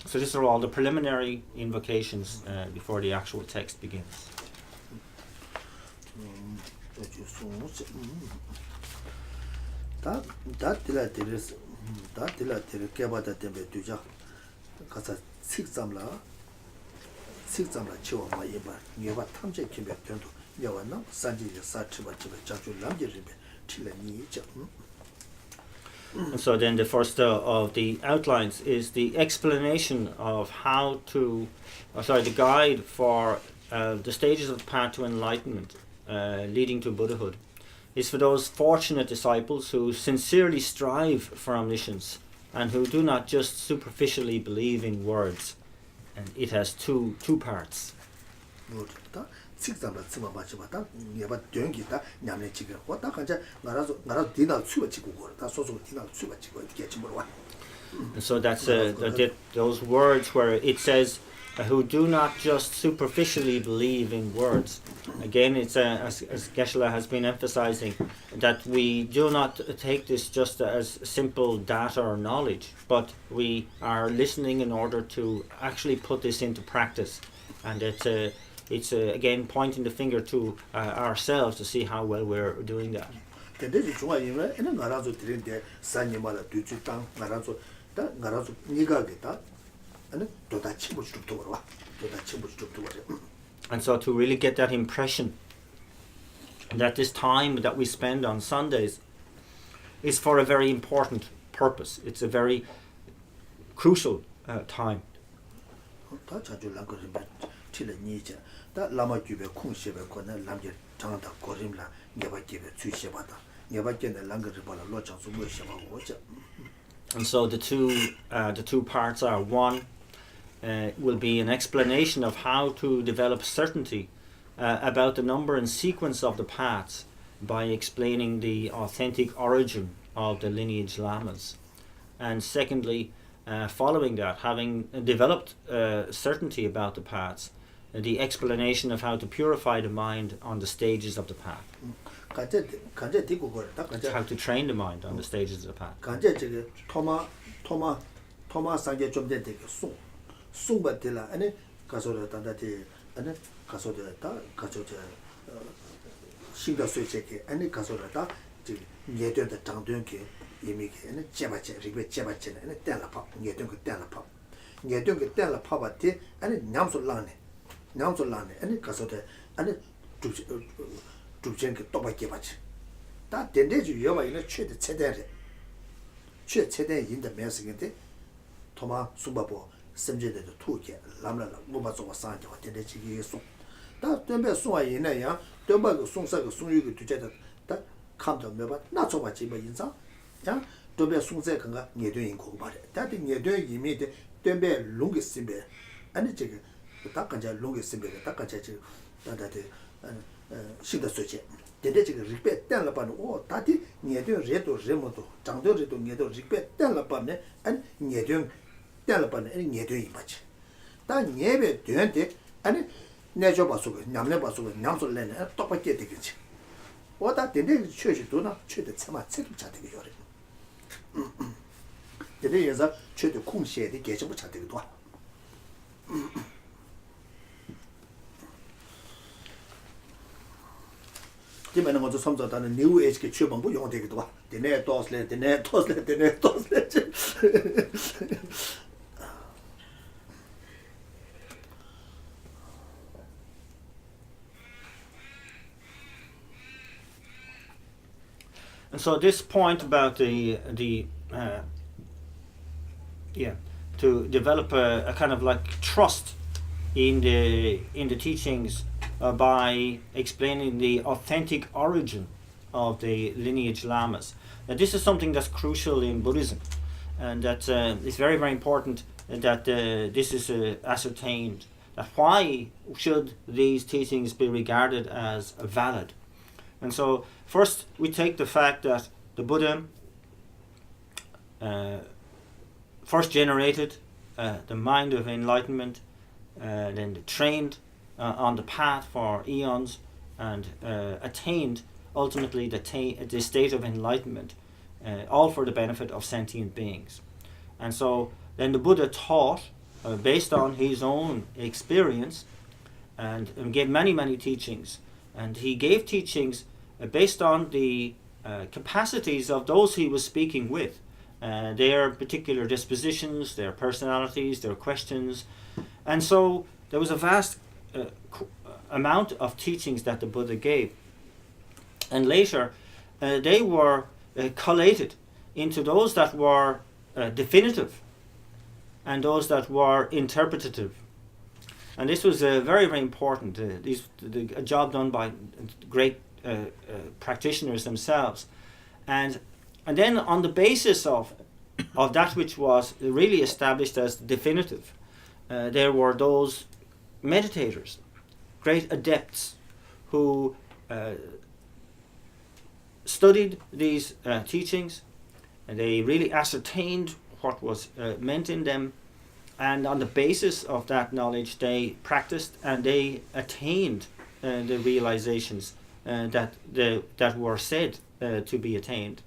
So these are all the preliminary invocations before the actual text begins. And so then the first of the outlines is the explanation of how to, the guide for the stages of the path to enlightenment leading to Buddhahood. Is for those fortunate disciples who sincerely strive for omniscience and who do not just superficially believe in words. And it has two parts. And so that's those words where it says, who do not just superficially believe in words. Again, it's as Geshe-la has been emphasizing, that we do not take this just as simple data or knowledge, but we are listening in order to actually put this into practice. And it's again pointing the finger to ourselves to see how well we're doing that. And so to really get that impression that this time that we spend on Sundays is for a very important purpose. It's a very crucial time. And so the two parts are, one will be an explanation of how to develop certainty about the number and sequence of the paths by explaining the authentic origin of the lineage lamas. And secondly, following that, having developed certainty about the paths, the explanation of how to purify the mind on the stages of the path. How to train the mind on the stages of the path. 토마 수바보 semjede도 투게 람라라 무바소와 산게와 데데치기 예수 다 덤베 소아이네야 덤바고 송사고 송유고 두제다 다 감도 메바 나초바 지바 인사 야 덤베 송세 건가 녀되인 거 말해 다디 녀되 이미데 덤베 롱게 심베 아니 제가 다 간자 롱게 심베 다 간자 지 다다데 신다 소제 데데치기 리페 땡라 바노 오 다디 녀되 레도 레모도 장도 레도 녀도 리페 땡라 바네 아니 녀되 땡라바네 아니 녀되이 바치 다 녀베 되는데 아니 내줘 봐서 냠내 봐서 냠솔래네 똑바게 되겠지 오다 데데 최시도나 최대 참아 책임 차되게 요래 데데에서 최대 공시에도 계속 차되기도 와 지면은 먼저 섬자다는 뉴 에이지 최방부 용되기도 와 데네 도스레 And so this point about to develop a kind of like trust in the teachings by explaining the authentic origin of the lineage lamas. Now, this is something that's crucial in Buddhism, and that it's very, very important that this is ascertained. That why should these teachings be regarded as valid? And so, first we take the fact that the Buddha first generated the mind of enlightenment, then trained on the path for eons, and attained ultimately the state of enlightenment, all for the benefit of sentient beings. And so then the Buddha taught based on his own experience, and gave many, many teachings. And he gave teachings based on the capacities of those he was speaking with, their particular dispositions, their personalities, their questions. And so there was a vast amount of teachings that the Buddha gave. And later they were collated into those that were definitive and those that were interpretative. And this was very, very important. A job done by great practitioners themselves. And then on the basis of that which was really established as definitive, there were those meditators, great adepts, who studied these teachings, and they really ascertained what was meant in them, and on the basis of that knowledge they practiced and they attained the realizations that were said to be attained.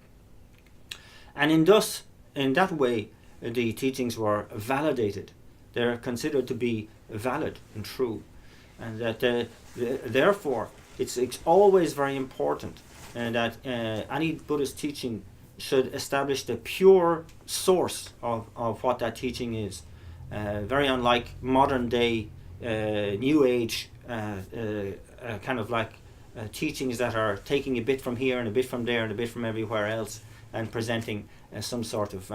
And in that way the teachings were validated. They're considered to be valid and true, and that therefore it's always very important that any Buddhist teaching should establish the pure source of what that teaching is. Very unlike modern day New Age kind of like teachings that are taking a bit from here and a bit from there and a bit from everywhere else and presenting some sort of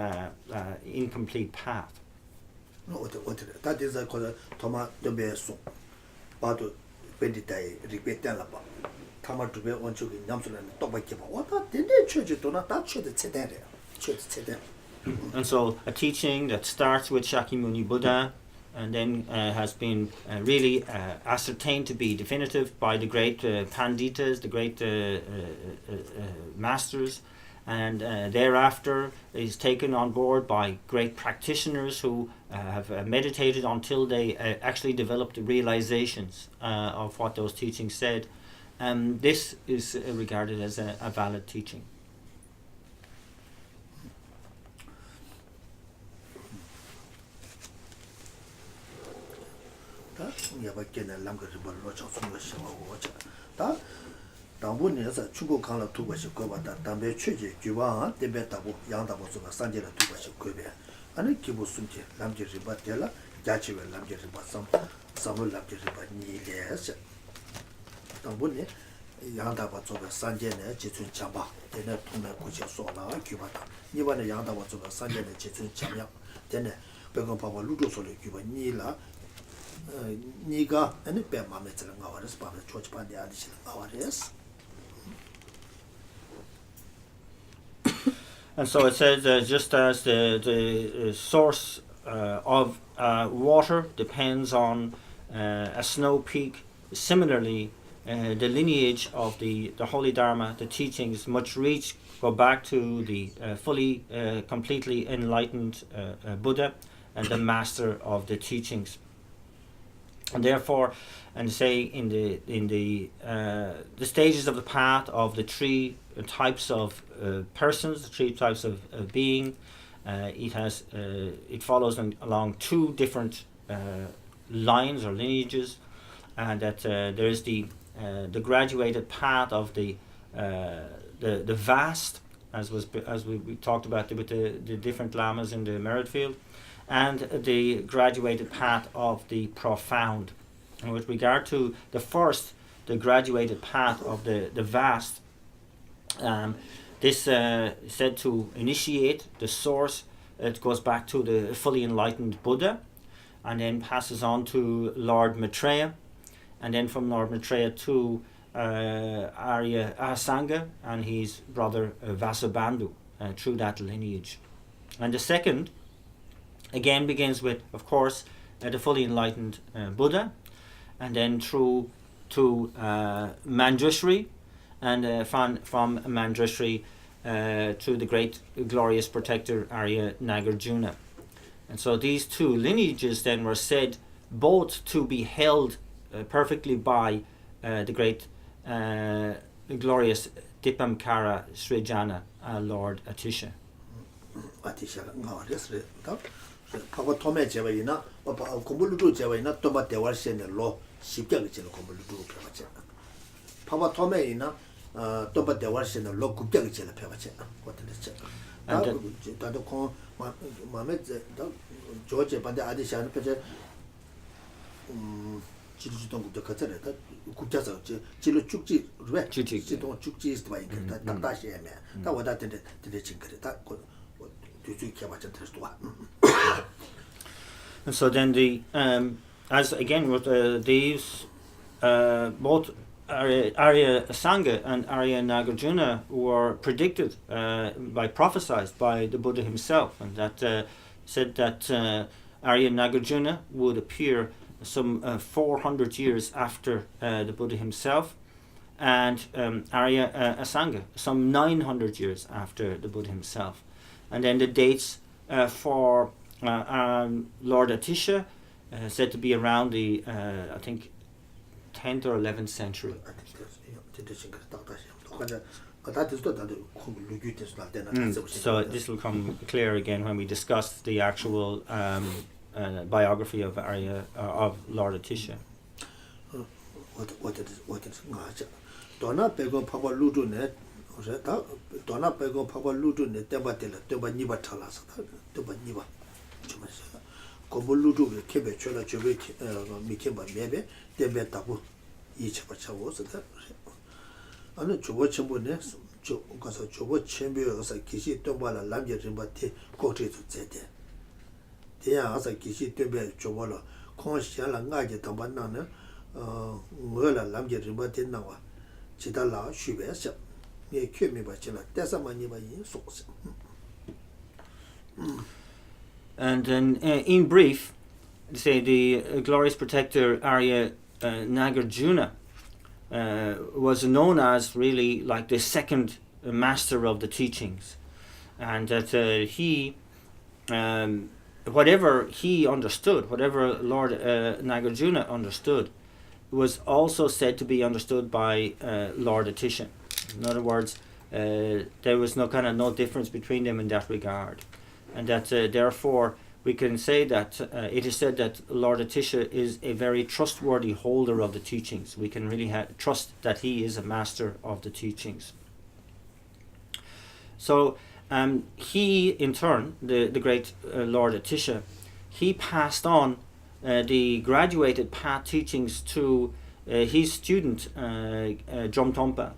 incomplete path. No, that is a cause Thomas de Besson. But Benditai repeat Telaba. Thomas to be on to Yamsul and Tobakiba. What did the church do not touch the Tedere? And so a teaching that starts with Shakyamuni Buddha and then has been really ascertained to be definitive by the great Panditas, the great masters, and thereafter is taken on board by great practitioners who have meditated until they actually developed the realizations of what those teachings said. This is regarded as a valid teaching. 당분에서 중국 강로 두고시 거봤다 담배 취지 규와 데베다고 양다보스가 산제라 두고시 거베 아니 기부 숨지 남지리 바텔라 자치웰 남지리 바삼 삼을 남지리 바니레스 당분에 양다보스가 산제네 지춘 잡아 되네 통매 고치 소나 규바다 이번에 양다보스가 산제네 지춘 잡야 되네 배건 봐봐 루도소리 규바 니라 니가 아니 배마메 들은 거 알아서 봐봐 조치반데 아디실 거 알아서. And so it says just as the source of water depends on a snow peak, similarly the lineage of the Holy Dharma, the teachings, much reach go back to the fully, completely enlightened Buddha and the master of the teachings. And therefore, and say in the stages of the path of the three types of persons, the three types of being, it follows along two different lines or lineages, and that there is the graduated path of the vast, as we talked about with the different lamas in the merit field, and the graduated path of the profound. And with regard to the first, the graduated path of the vast, this is said to initiate the source. It goes back to the fully enlightened Buddha, and then passes on to Lord Maitreya, and then from Lord Maitreya to Arya Asanga and his brother Vasubandhu through that lineage. And the second again begins with, of course, the fully enlightened Buddha, and then through to Manjushri, and from Manjushri to the great glorious protector Arya Nagarjuna. And so these two lineages then were said both to be held perfectly by the great glorious Dipamkara Srijana, Lord Atisha. Atisha ngawres ta 파고 토메 제바이나 공부를 제바이나 또 대화시에 로 쉽게 지는 공부를 배워봤지. 파고 토메이나 또 대화시에 로 굽게 지는 배워봤지. 어떻게 다도 코 마음에 조제 반대 아디샤는 표제 지루주동 굽게 가져다 굽자서 지루 쭉지 왜 지동 쭉지 있어 봐야 딱다시에 다 와다 되게 징그레 다 And so then as again with these both Arya Asanga and Arya Nagarjuna were predicted prophesied by the Buddha himself, and that said that Arya Nagarjuna would appear some 400 years after the Buddha himself, and Arya Asanga some 900 years after the Buddha himself. And then the dates for Lord Atisha said to be around the I think 10th or 11th century. So this will come clear again when we discuss the actual biography of Arya of Lord Atisha. Dona pego papa ludu ne tebatela teba niba talasa teba niba chumasa kombo ludu ke kebe chola chobe mikemba mebe tebe tabu I chapa chawo sa ane chobo chembo ne kasa chobo chembe asa kishi tomba la lamje rimba te kote tu zede teya asa kishi tombe chobo la konshiya la ngaje tamba na ne ngola lamje rimba te nawa chita la shube sa And then in brief, say the glorious protector Arya Nagarjuna was known as really like the second master of the teachings, and that he whatever he understood, whatever Lord Nagarjuna understood, was also said to be understood by Lord Atisha. In other words, there was no difference between them in that regard, and that therefore we can say that it is said that Lord Atisha is a very trustworthy holder of the teachings. We can really trust that he is a master of the teachings. So he, in turn, the great Lord Atisha, he passed on the graduated path teachings to his student Dromtompa.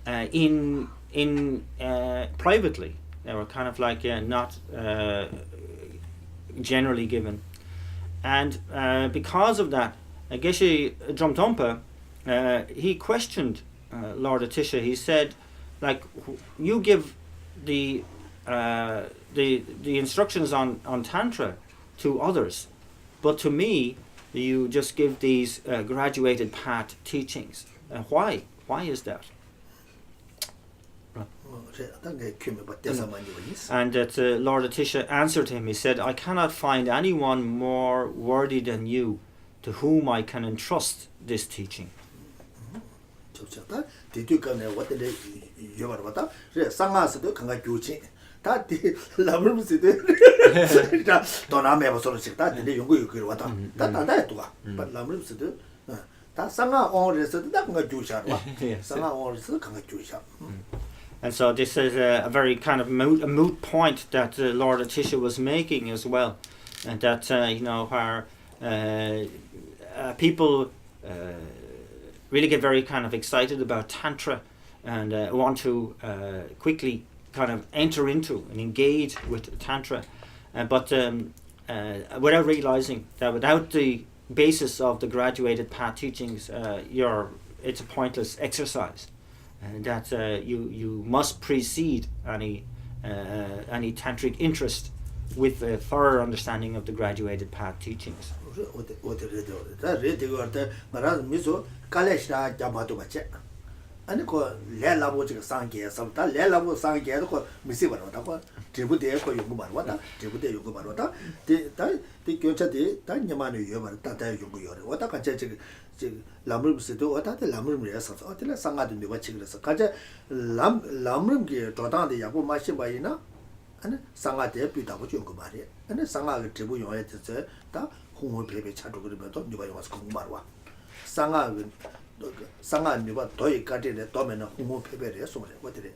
In privately, they were kind of like not generally given, and because of that, Geshe Dromtompa he questioned Lord Atisha. He said, like, you give the instructions on Tantra to others, but to me you just give these graduated path teachings. Why is that? And that Lord Atisha answered him. He said, I cannot find anyone more worthy than you to whom I can entrust this teaching. And so this is a very kind of moot point that Lord Atisha was making as well, and that where people really get very kind of excited about Tantra and want to quickly kind of enter into and engage with Tantra, but without realizing that without the basis of the graduated path teachings, you're it's a pointless exercise, and that you must precede any tantric interest with a thorough understanding of the graduated path teachings. 아니 그 레라보 지금 상계 섬다 레라보 상계도 그 미시 버다 그 제부대 그 연구 말와다 제부대 연구 말와다 데 교차데 다 녀만이 요 말다 다 연구 요래 왔다 같이 지금 라물부스도 왔다 라물무에서 어디나 상가도 네 같이 그래서 가자 람름게 도당데 야고 마시 바이나 아니 상가대 비다고 연구 말이야 아니 상가가 제부 용에 됐어 다 홍을 배배 차도 그러면도 누가 용와서 공부 말와 상가는 상하니와 도이 까지네 도면은 홍모 패배를 소리 어디래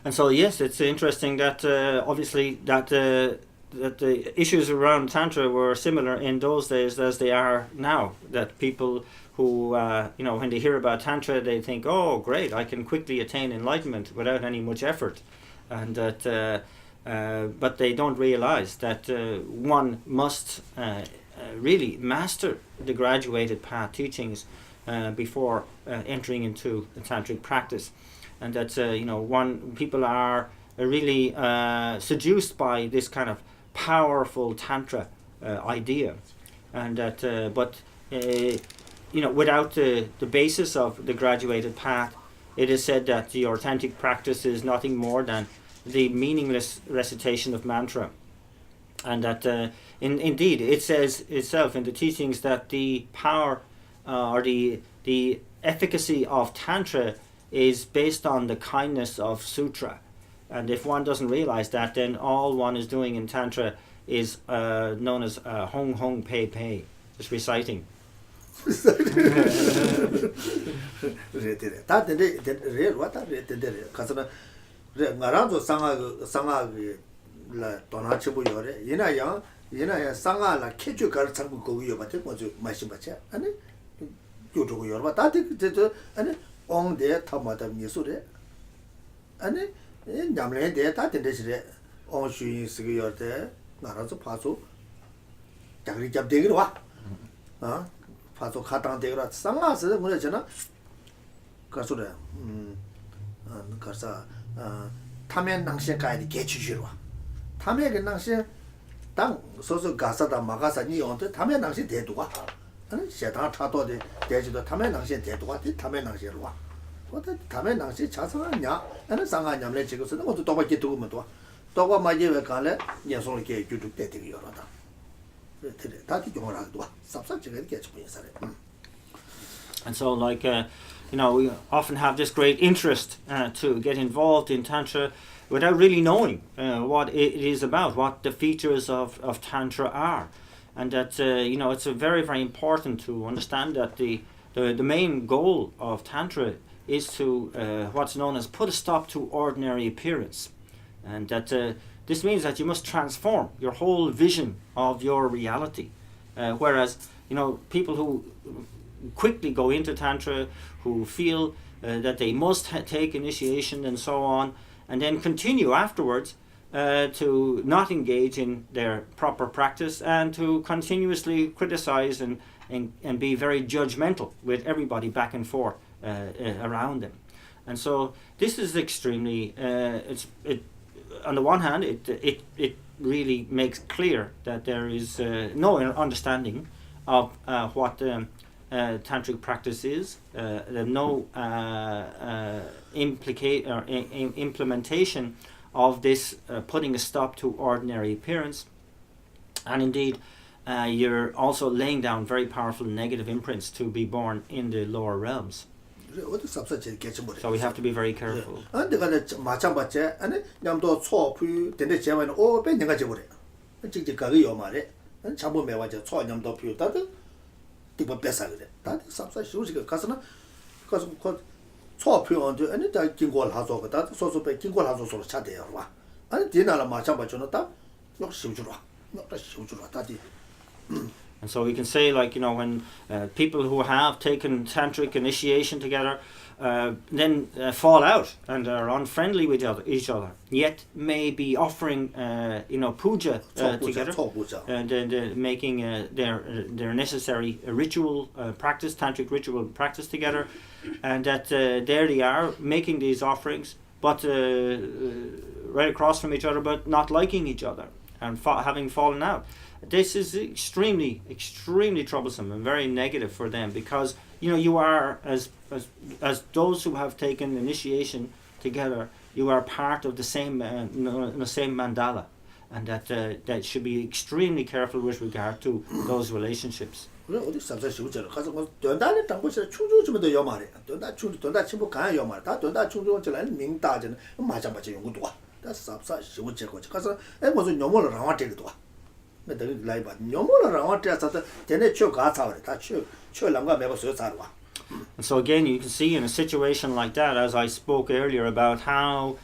And so yes, it's interesting that obviously that the issues around Tantra were similar in those days as they are now. That people who when they hear about Tantra, they think, oh great, I can quickly attain enlightenment without any much effort. And that, but they don't realize that one must really master the graduated path teachings before entering into the tantric practice, and that people are really seduced by this kind of powerful tantra idea, and that without the basis of the graduated path, it is said that the authentic practice is nothing more than the meaningless recitation of mantra. And that indeed it says itself in the teachings that the power or the efficacy of Tantra is based on the kindness of Sutra. And if one doesn't realize that, then all one is doing in Tantra is known as Hong Hong Pei Pei, just reciting. 다 근데 레 왔다 레데 가서나 레 나라도 상하게 라 도나치부 요래 이나야 상하라 캐주 가르 참고 거기요 바테 뭐죠 마시 바체 아니 요저고 요바 다데 저 아니 옹데 타마다 미소래 아니 냠레데 다 된데시래 옹슈이 쓰기 요때 나라도 파소 자그리 잡되기로 와 파소 카당 되기로 상하서 뭐잖아 가서래 가서 타면 낭시 가야지 개취시로 와 타면 낭시 당 소소 가사다 마가사 니 온데 타면 낭시 대도가 아니 세당 차도데 대지도 타면 낭시 대도가 타면 낭시로 와 어때 타면 낭시 차서냐 아니 상하냐면 지금서 너도 도바기 두고면 또 도바 마제에 가래 예송을 게 주도 되게 열어다 그래 다디 경험하고 삽삽지가 이렇게 해주면서 And so, like, we often have this great interest to get involved in Tantra without really knowing what it is about, what the features of Tantra are. And that, it's very, very important to understand that the main goal of Tantra is to what's known as put a stop to ordinary appearance. And that this means that you must transform your whole vision of your reality. Whereas, people who quickly go into Tantra, who feel that they must take initiation and so on, and then continue afterwards to not engage in their proper practice and to continuously criticize and be very judgmental with everybody back and forth around them. And so this is extremely, on the one hand, it really makes clear that there is no understanding of what tantric practice is, no implementation of this putting a stop to ordinary appearance, and indeed you're also laying down very powerful negative imprints to be born in the lower realms. So we have to be very careful. 디바 배사 그래. 다들 삽사 쉬우지가 가서나 가서 그 초표한테 아니 다 긴고를 하죠. 다 소소배 긴고를 하죠. 소로 차대요. 와. 아니 디나라 마찬가지로 다 역시 쉬우주라. 역시 쉬우주라. 다디. And so we can say, like, when people who have taken tantric initiation together then fall out and are unfriendly with each other, yet may be offering puja together and making their necessary ritual practice, tantric ritual practice together, and that there they are making these offerings, but right across from each other, but not liking each other and having fallen out. This is extremely, extremely troublesome and very negative for them, because you are, as those who have taken initiation together, you are part of the same same mandala, and that should be extremely careful with regard to those relationships. 그래 어디 삼사 시우처럼 가서 뭐 돈다는 당고서 충주주면도 요 말이야. 돈다 친구 가야 요 말. 다 돈다 충주원처럼 민다지는 맞아 용도도 와. 다 삼사 시우처럼 가서 무슨 녀모를 라와테도 와. 근데 라이바 녀모를 라와테서 전에 쳐 가사래. 다쳐 랑가 매버 소사로 와. So again, you can see in a situation like that, as I spoke earlier about how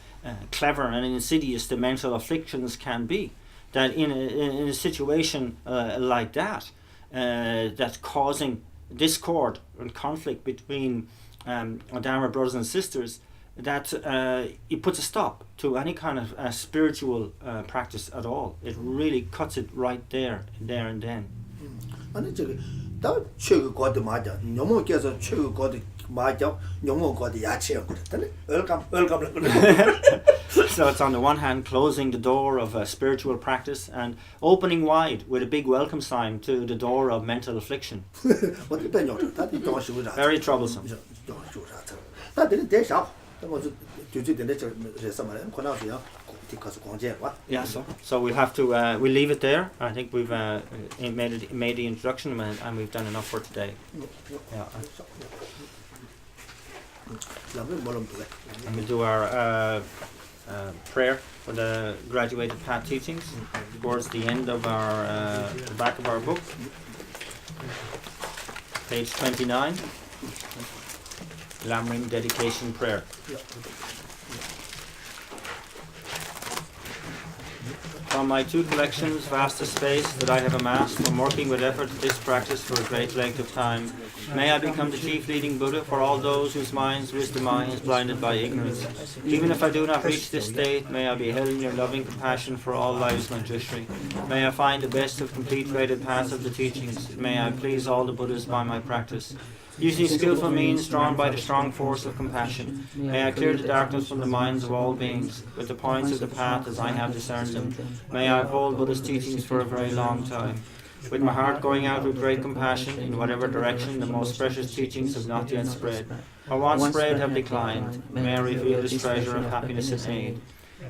clever and insidious the mental afflictions can be, that in a situation like that, that's causing discord and conflict between Dharma brothers and sisters, that it puts a stop to any kind of spiritual practice at all. It really cuts it right there and then. 아니 저기 다 최고 거도 맞아. 녀모께서 최고 거도 맞아. 녀모 거도 야채야 그랬더니 얼감을 그래. So it's on the one hand closing the door of spiritual practice and opening wide with a big welcome sign to the door of mental affliction. Very troublesome. Yeah, so we'll have to we'll leave it there. I think we've made the introduction and we've done enough for today. Yeah. And we'll do our prayer for the graduated path teachings towards the end of our the back of our book, page 29, Lamrim dedication prayer. From my two collections, vast a space that I have amassed from working with effort at this practice for a great length of time, may I become the chief leading Buddha for all those whose minds' wisdom eye is blinded by ignorance. Even if I do not reach this state, may I be held in your loving compassion for all lives Manjushri. May I find the best of complete graded paths of the teachings. May I please all the Buddhas by my practice. Using skillful means drawn by the strong force of compassion, may I clear the darkness from the minds of all beings with the points of the path as I have discerned them. May I hold Buddha's teachings for a very long time. With my heart going out with great compassion in whatever direction the most precious teachings have not yet spread, or once spread have declined, may I reveal this treasure of happiness attained.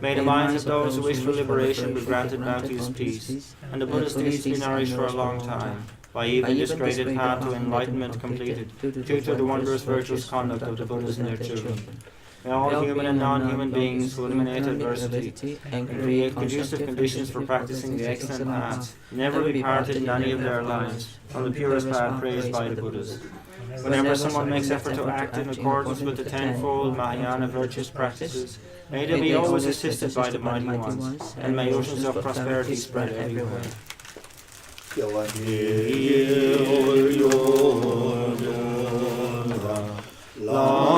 May the minds of those who wish for liberation be granted bounteous peace, and the Buddha's deeds be nourished for a long time. By even this graded path to enlightenment completed, due to the wondrous virtuous conduct of the Buddhas and their children. May all human and non-human beings who eliminate adversity and create conducive conditions for practicing the excellent paths never be parted in any of their lives from the purest path praised by the Buddhas. Whenever someone makes effort to act in accordance with the tenfold Mahayana virtuous practices, may they be always assisted by the mighty ones, and may oceans of prosperity spread everywhere. La